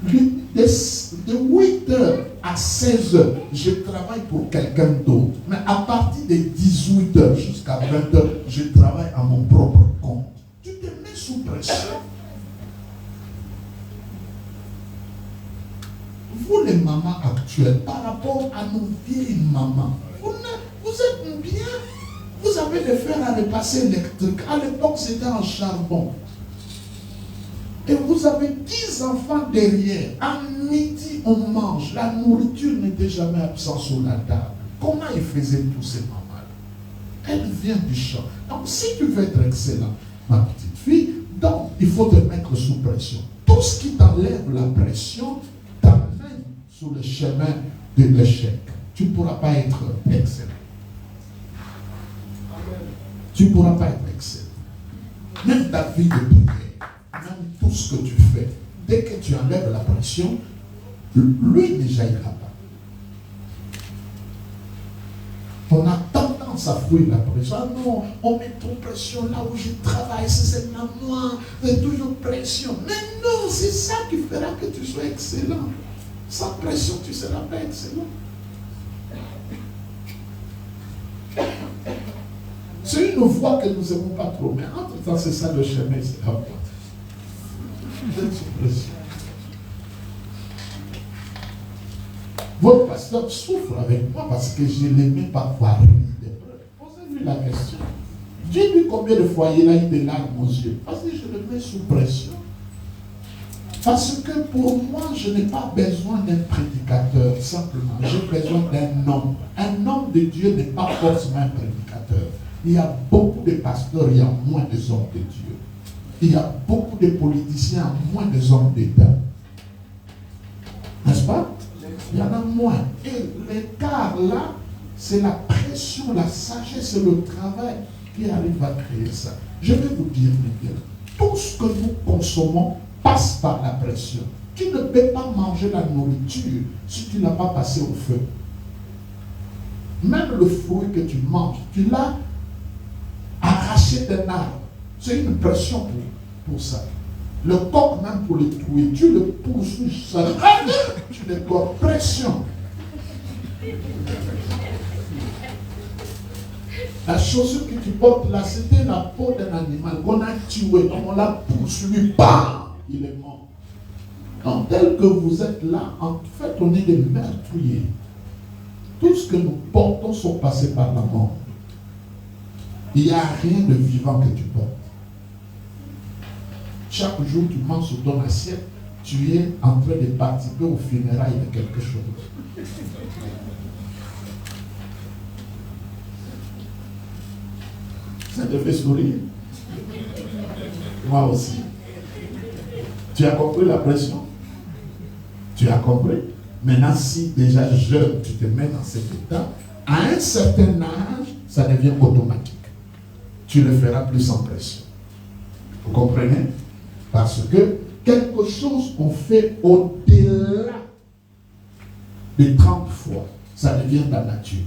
De 8h à 16h, je travaille pour quelqu'un d'autre. Mais à partir de 18h jusqu'à 20h, je travaille à mon propre compte. Tu te mets sous pression. Vous les mamans actuelles, par rapport à nos vieilles mamans, vous êtes bien. Vous avez des fers à repasser électriques. À l'époque, c'était en charbon. Et vous avez 10 enfants derrière. À midi, on mange. La nourriture n'était jamais absente sur la table. Comment ils faisaient tous ces mamans-là? Elle vient du champ. Donc, si tu veux être excellent, ma petite fille, donc, il faut te mettre sous pression. Tout ce qui t'enlève la pression t'amène sur le chemin de l'échec. Tu ne pourras pas être excellent. Tu ne pourras pas être excellent. Même ta vie de prière, même tout ce que tu fais, dès que tu enlèves la pression, lui ne jaillira pas. On a tendance à fuir la pression. Ah non, on met trop de pression là où je travaille, c'est seulement moi, c'est toujours pression. Mais non, c'est ça qui fera que tu sois excellent. Sans pression, tu ne seras pas excellent. C'est une voie que nous n'aimons pas trop, mais entre-temps, c'est ça le chemin, c'est la voie. Votre pasteur souffre avec moi parce que je l'aimais parfois rire des preuves. Posez-lui la question. Dis-lui combien de fois il a eu des larmes aux yeux. Parce que je le mets sous pression. Parce que pour moi, je n'ai pas besoin d'un prédicateur, simplement. J'ai besoin d'un homme. Un homme de Dieu n'est pas forcément un prédicateur. Il y a beaucoup de pasteurs, il y a moins de hommes de Dieu. Il y a beaucoup de politiciens, moins de hommes d'État. N'est-ce pas? Il y en a moins. Et l'écart là, c'est la pression, la sagesse et le travail qui arrive à créer ça. Je vais vous dire, mes gars, tout ce que nous consommons passe par la pression. Tu ne peux pas manger la nourriture si tu ne l'as pas passé au feu. Même le fruit que tu manges, tu l'as arraché d'un arbre. C'est une pression pour ça. Le coq, même pour le trouver, tu le poursuis, ça tu le portes pression. La chaussure que tu portes là, c'était la peau d'un animal qu'on a tué, donc on l'a poursuivi, bam, il est mort. Donc, tel que vous êtes là, en fait, on est des meurtriers. Tout ce que nous portons sont passés par la mort. Il n'y a rien de vivant que tu portes. Chaque jour, tu manges sur ton assiette, tu es en train de participer au funérailles de quelque chose. Ça te fait sourire. Moi aussi. Tu as compris la pression? Tu as compris? Maintenant, si déjà jeune, tu te mets dans cet état, à un certain âge, ça devient automatique. Tu le feras plus sans pression. Vous comprenez? Parce que quelque chose qu'on fait au-delà de 30 fois, ça devient la nature.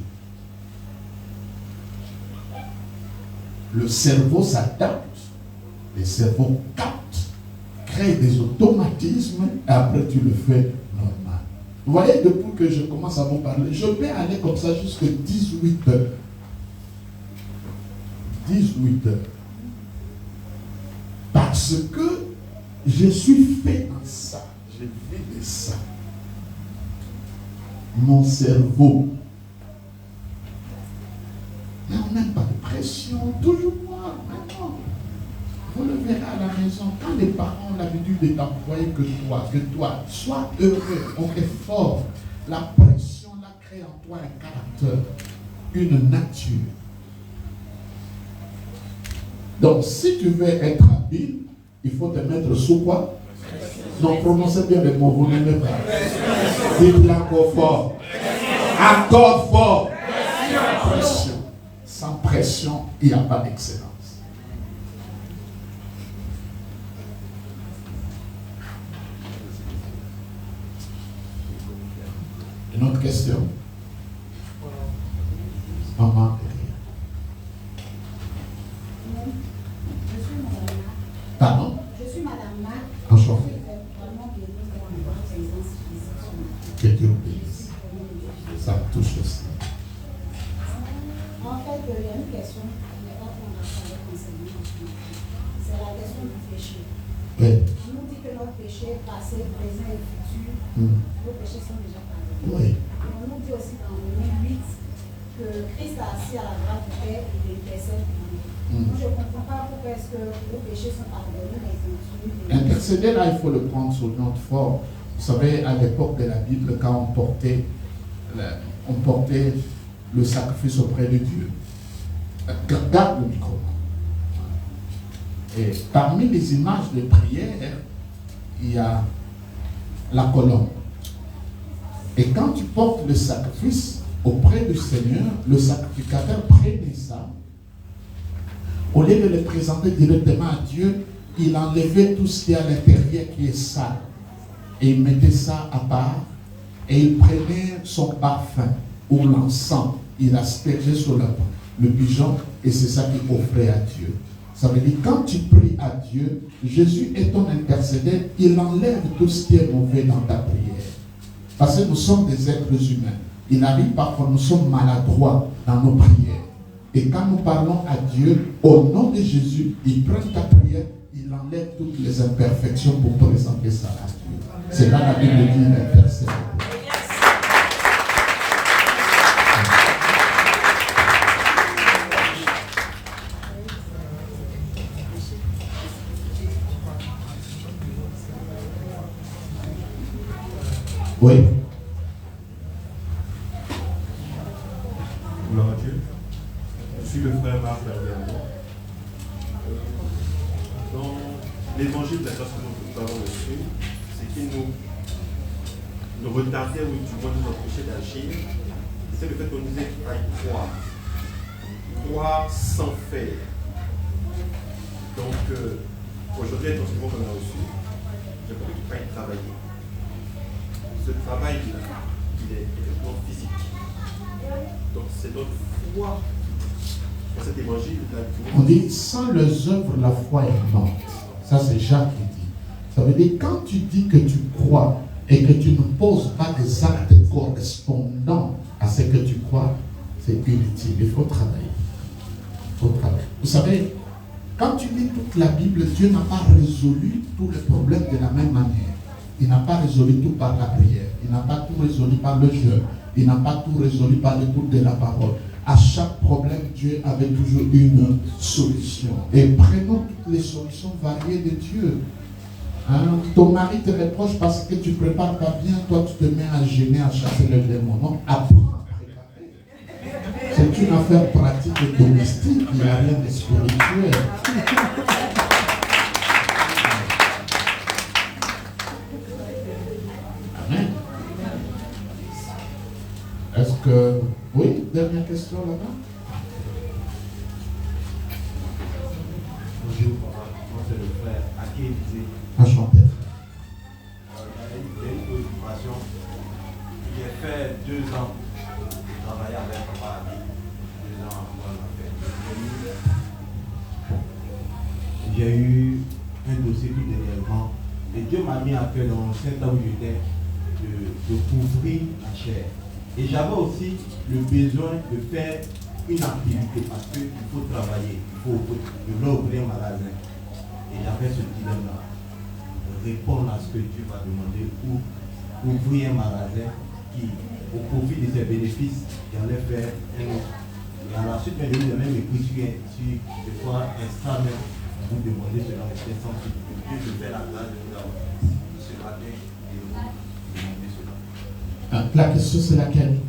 Le cerveau s'adapte, le cerveau capte, crée des automatismes, et après tu le fais normal. Vous voyez, depuis que je commence à vous parler, je peux aller comme ça jusqu'à 18 heures. 18 heures. Parce que je suis fait dans ça. Je vis de ça. Mon cerveau. Mais on n'a pas de pression. Toujours moi. Maintenant, vous le verrez à la maison. Quand les parents ont l'habitude de t'employer que toi, sois heureux. On est fort. La pression là crée en toi un caractère, une nature. Donc, si tu veux être habile, il faut te mettre sous quoi? Non, prononcez bien les mots, vous n'aimez pas. Dites-le encore fort. Encore fort. Pression. Sans pression, il n'y a pas d'excellence. Une autre question? Maman, suis Madame Marc. Pardon? Je suis Madame Marc. Enchanté. Je suis vraiment bénie d'avoir votre présence physique ce matin. Que Dieu vous bénisse. Ça me touche aussi. En fait, il y a une question, mais pas qu'on a parlé concernant ce matin. C'est la question du péché. Oui. On nous dit que notre péché passé, présent et futur, nos péchés sont déjà pardonnés. Oui. Et on nous dit aussi dans Romains 8 que Christ a assis à la droite du Père et il intercède pour nous. Donc je ne comprends pas pourquoi est-ce que nos péchés sont pardonnés, mais ils continuent de... Intercéder, là, il faut le prendre sur notre forme. Vous savez, à l'époque de la Bible, quand on portait le sacrifice auprès de Dieu. Garde le micro. Et parmi les images de prière, il y a la colombe. Et quand tu portes le sacrifice auprès du Seigneur, le sacrificateur prenait ça. Au lieu de le présenter directement à Dieu, il enlevait tout ce qui est à l'intérieur qui est sale. Et il mettait ça à part. Et il prenait son parfum ou l'encens. Il aspergeait sur le pigeon. Et c'est ça qu'il offrait à Dieu. Ça veut dire quand tu pries à Dieu, Jésus est ton intercédeur. Il enlève tout ce qui est mauvais dans ta prière. Parce que nous sommes des êtres humains. Il arrive parfois, nous sommes maladroits dans nos prières. Et quand nous parlons à Dieu, au nom de Jésus, il prend ta prière, il enlève toutes les imperfections pour présenter ça à Dieu. C'est là la Bible dit l'intercède. Oui. Gloire à Dieu. Je suis le frère Marc Verdiano. Dans l'évangile de la grâce que nous avons reçu, c'est qu'il nous retardait, ou du moins nous empêchait d'agir. C'est le fait qu'on disait qu'il fallait croire. Croire sans faire. Donc, aujourd'hui, avec l'enseignement qu'on a reçu, j'ai compris qu'il fallait travailler. Ce travail-là, il est effectivement physique. Donc c'est notre foi dans cet évangile-là. On dit, sans les œuvres, la foi est morte. Ça, c'est Jacques qui dit. Ça veut dire, quand tu dis que tu crois et que tu ne poses pas des actes correspondants à ce que tu crois, c'est inutile. Il faut travailler. Vous savez, quand tu lis toute la Bible, Dieu n'a pas résolu tous les problèmes de la même manière. Il n'a pas résolu tout par la prière. Il n'a pas tout résolu par le jeûne. Il n'a pas tout résolu par l'écoute de la parole. À chaque problème, Dieu avait toujours une solution. Et prenons toutes les solutions variées de Dieu. Hein? Ton mari te reproche parce que tu ne prépares pas bien. Toi, tu te mets à gêner, à chasser le démon. Donc, apprends à préparer. C'est une affaire pratique et domestique. Il n'y a rien de spirituel. Est-ce que... Oui, dernière question là-bas. Bonjour, moi c'est le frère Aké Elisée. Enchanté. J'ai une préoccupation. J'ai fait 2 ans de travailler avec Papa Abi. 2 ans avant la fête. J'ai eu un dossier tout dernièrement. Et Dieu m'a mis à faire dans l'ancien temps où j'étais de couvrir la chair. Et j'avais aussi le besoin de faire une activité parce qu'il faut travailler, je voulais ouvrir un magasin. Et j'avais ce dilemme-là, répondre à ce que Dieu va demander ou ouvrir un magasin qui, au profit de ses bénéfices, j'allais faire un autre. Et à la suite, j'ai eu la même écriture sur de quoi instant même vous demandez cela, c'est sans que Dieu te fait la grâce de nous avoir ce matin et de vous demander cela. La question c'est laquelle?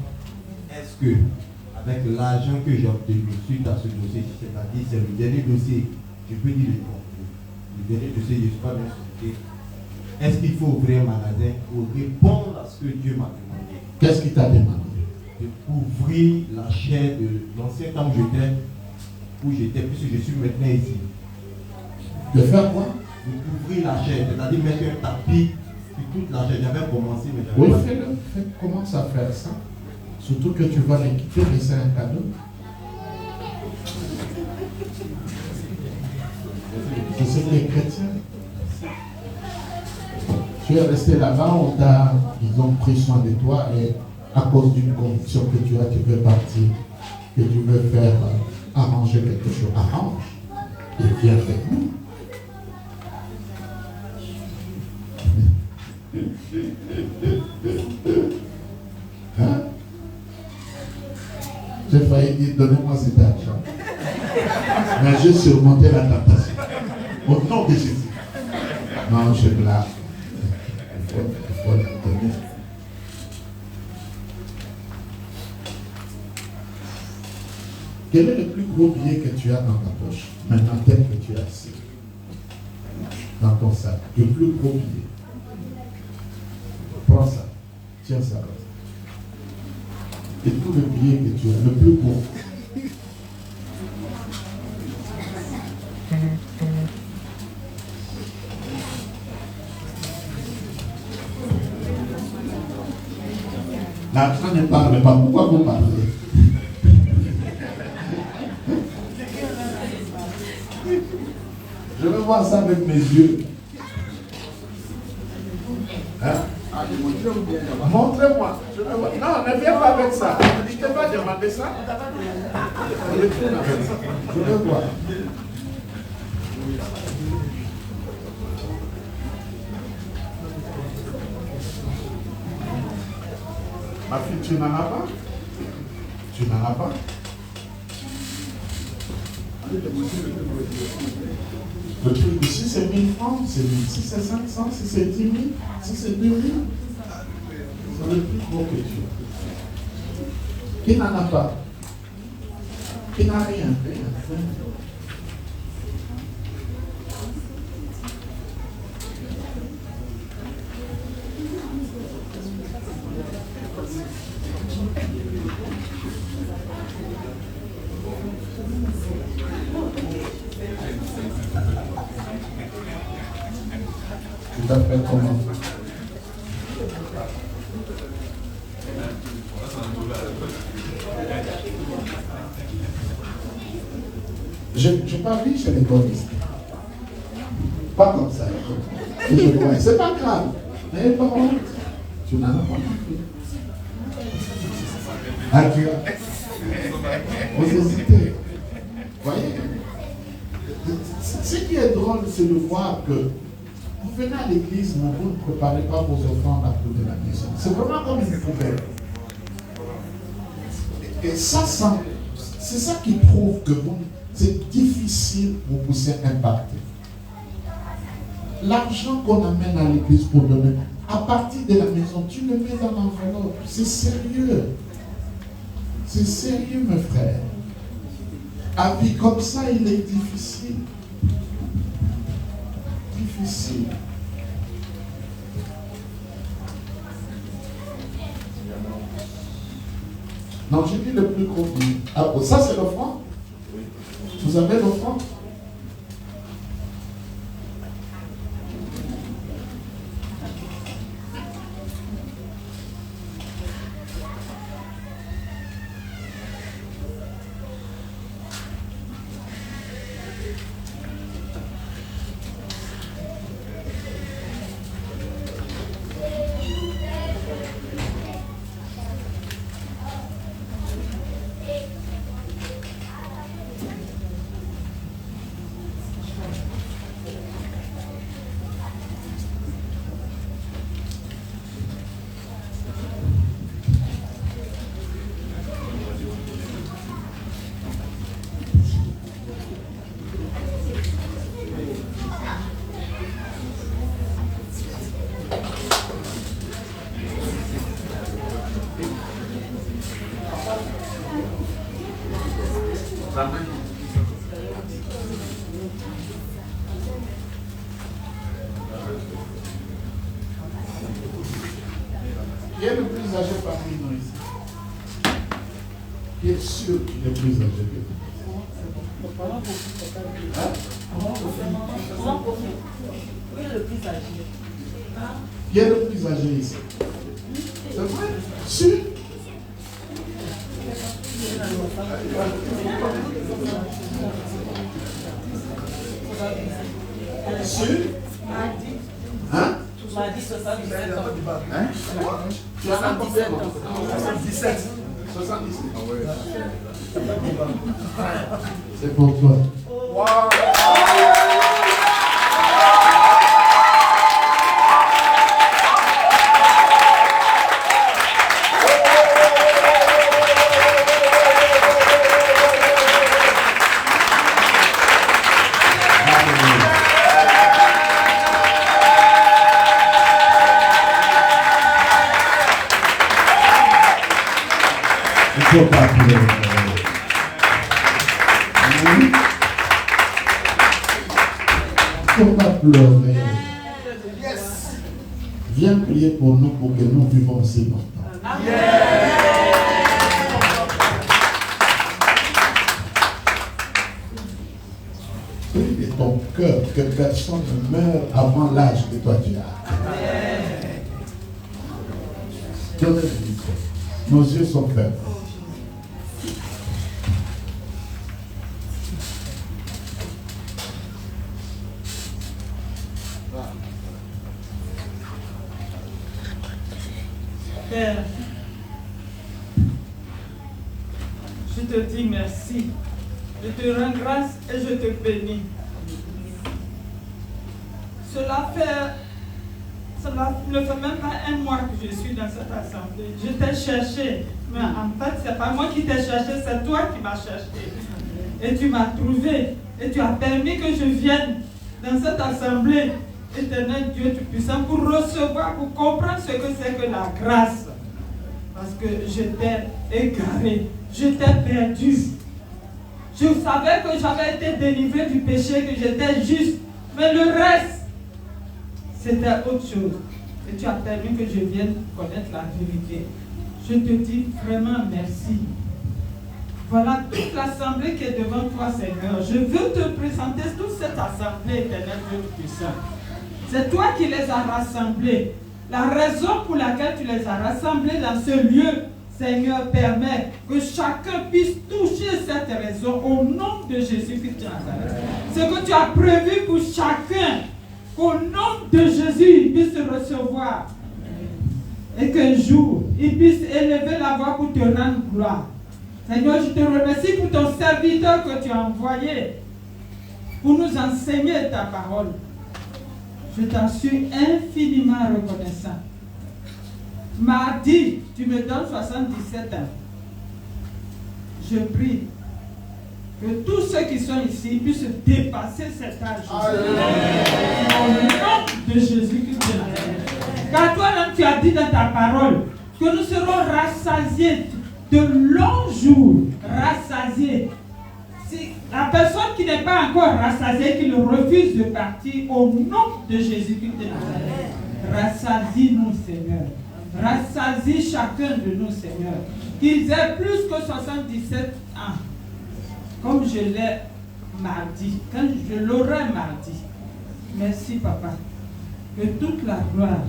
Est-ce que, avec l'argent que j'ai obtenu suite à ce dossier, c'est-à-dire c'est le dernier dossier, je peux dire le dernier dossier, je ne suis pas bien société, est-ce qu'il faut ouvrir un magasin pour répondre à ce que Dieu m'a demandé? Qu'est-ce qu'il t'a demandé? De couvrir la chair de l'ancien temps où j'étais, puisque je suis maintenant ici. De faire quoi? De couvrir la chair, c'est-à-dire mettre un tapis sur toute la chair. J'avais commencé, mais j'avais Oui, pas... fais-le. Commence à faire ça. Surtout que tu vas les quitter, mais c'est un cadeau. Je sais que tu es chrétien. Tu es resté là-bas, ils ont pris soin de toi et à cause d'une conviction que tu as, tu veux partir, que tu veux faire arranger quelque chose. Arrange et viens avec nous. Hein? J'ai failli dire, donnez-moi cet argent. Mais j'ai surmonté la tentation. Au nom de Jésus. Non, je blague. Il faut le donner. Quel est le plus gros billet que tu as dans ta poche? Maintenant, tel que tu as assis. Dans ton sac. Le plus gros billet. Prends ça. Tiens ça. Et tout le billet que tu as, le plus gros. L'argent ne parle pas. Pourquoi vous parlez? Je veux voir ça avec mes yeux. Hein? Montrez-moi. Je veux voir. Non, ne viens pas avec ça. Je ne t'ai pas demandé ça. Je veux voir. Ma fille, tu n'en as pas? Tu n'en as pas? Le truc ici, c'est 1000 francs, c'est 1000. Si c'est 500, si c'est 10 000, si c'est 2 000, c'est le plus gros que tu as. Qui n'en a pas? Qui n'a rien? Tu t'appelles comment? Je n'ai pas vu chez les bonistes. Pas comme ça. C'est pas grave. Mais par contre, tu n'en as pas vu. Ah, tu as. Vous hésitez. Voyez? Ce qui est drôle, c'est de voir que vous venez à l'église, mais vous ne préparez pas vos enfants à la cour de la maison. C'est vraiment comme une poubelle. Et ça, c'est ça qui prouve que c'est difficile pour vous impacter. L'argent qu'on amène à l'église pour donner, à partir de la maison, tu le mets dans l'enveloppe. C'est sérieux. C'est sérieux, mes frères. À vie comme ça, il est difficile. Difficile. Non, j'ai dit le plus gros billet. Ah, ça, c'est l'offrande? Vous avez l'offrande? Qui est le plus âgé parmi nous ici? Qui est sûr qu'il est plus âgé que vous? Oui, le plus âgé. Qui est le plus âgé ici? C'est vrai? Sûr? sûr? Mardi. Hein? Mardi 77 ans. Hein? 77 ans. 77. 77. C'est pour toi. Il ne faut pas pleurer. Il ne faut pas pleurer. Viens prier pour nous pour que nous vivons si longtemps. Prie de ton cœur que personne ne meure avant l'âge que toi tu as. Donnez le micro. Nos yeux sont fermés. Père, je te dis merci. Je te rends grâce et je te bénis. Cela ne fait même pas un mois que je suis dans cette assemblée. Je t'ai cherché, mais en fait, c'est pas moi qui t'ai cherché, c'est toi qui m'as cherché. Et tu m'as trouvé, et tu as permis que je vienne dans cette assemblée. Éternel Dieu Tout-Puissant, pour recevoir, pour comprendre ce que c'est que la grâce. Parce que je t'ai égaré, je t'ai perdu. Je savais que j'avais été délivré du péché, que j'étais juste, mais le reste, c'était autre chose. Et tu as permis que je vienne connaître la vérité. Je te dis vraiment merci. Voilà toute l'assemblée qui est devant toi, Seigneur. Je veux te présenter toute cette assemblée, Éternel Dieu Tout-Puissant. C'est toi qui les as rassemblés. La raison pour laquelle tu les as rassemblés dans ce lieu, Seigneur, permet que chacun puisse toucher cette raison au nom de Jésus-Christ de Nazareth. Ce que tu as prévu pour chacun, qu'au nom de Jésus, il puisse recevoir. Et qu'un jour, il puisse élever la voix pour te rendre gloire. Seigneur, je te remercie pour ton serviteur que tu as envoyé pour nous enseigner ta parole. Je t'en suis infiniment reconnaissant. Mardi, tu me donnes 77 ans. Je prie que tous ceux qui sont ici puissent dépasser cet âge. Au nom de Jésus-Christ de Nazareth. Car toi-même, tu as dit dans ta parole que nous serons rassasiés de longs jours. Rassasiés. Si la personne qui n'est pas encore rassasiée, qui le refuse de partir, au nom de Jésus-Christ de Nazareth, rassasie-nous, Seigneur. Rassasie chacun de nous, Seigneur. Qu'ils aient plus que 77 ans, comme je l'ai mardi, quand je l'aurai mardi. Merci, Papa. Que toute la gloire,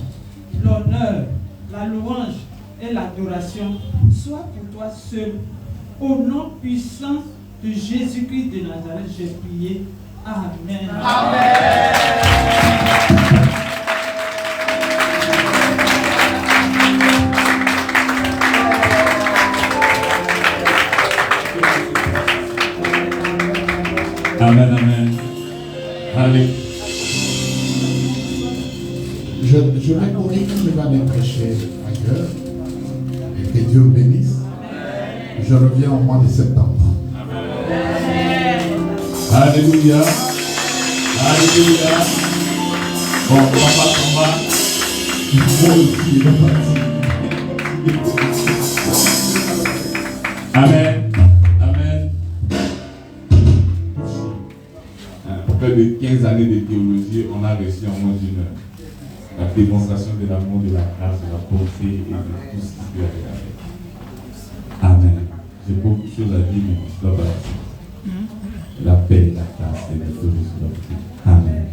l'honneur, la louange et l'adoration soient pour toi seul. Au nom puissant de Jésus-Christ de Nazareth, j'ai prié. Amen. Amen. Amen, amen. Allez. Je vais courir, je vais aller prêcher ailleurs. Et que Dieu bénisse. Je reviens au mois de septembre. Alléluia. Alléluia. Bon, papa s'en va. Il faut aussi repartir. Amen. Amen. Après de 15 années de théologie, on a reçu en moins d'une heure la démonstration de l'amour, de la grâce, de la bonté et de tout ce qui peut aller avec. Amen. J'ai beaucoup de choses à dire, mais je dois partir. La paix, la grâce et la solution. Amen.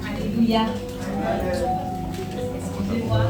Alléluia. Excusez-moi.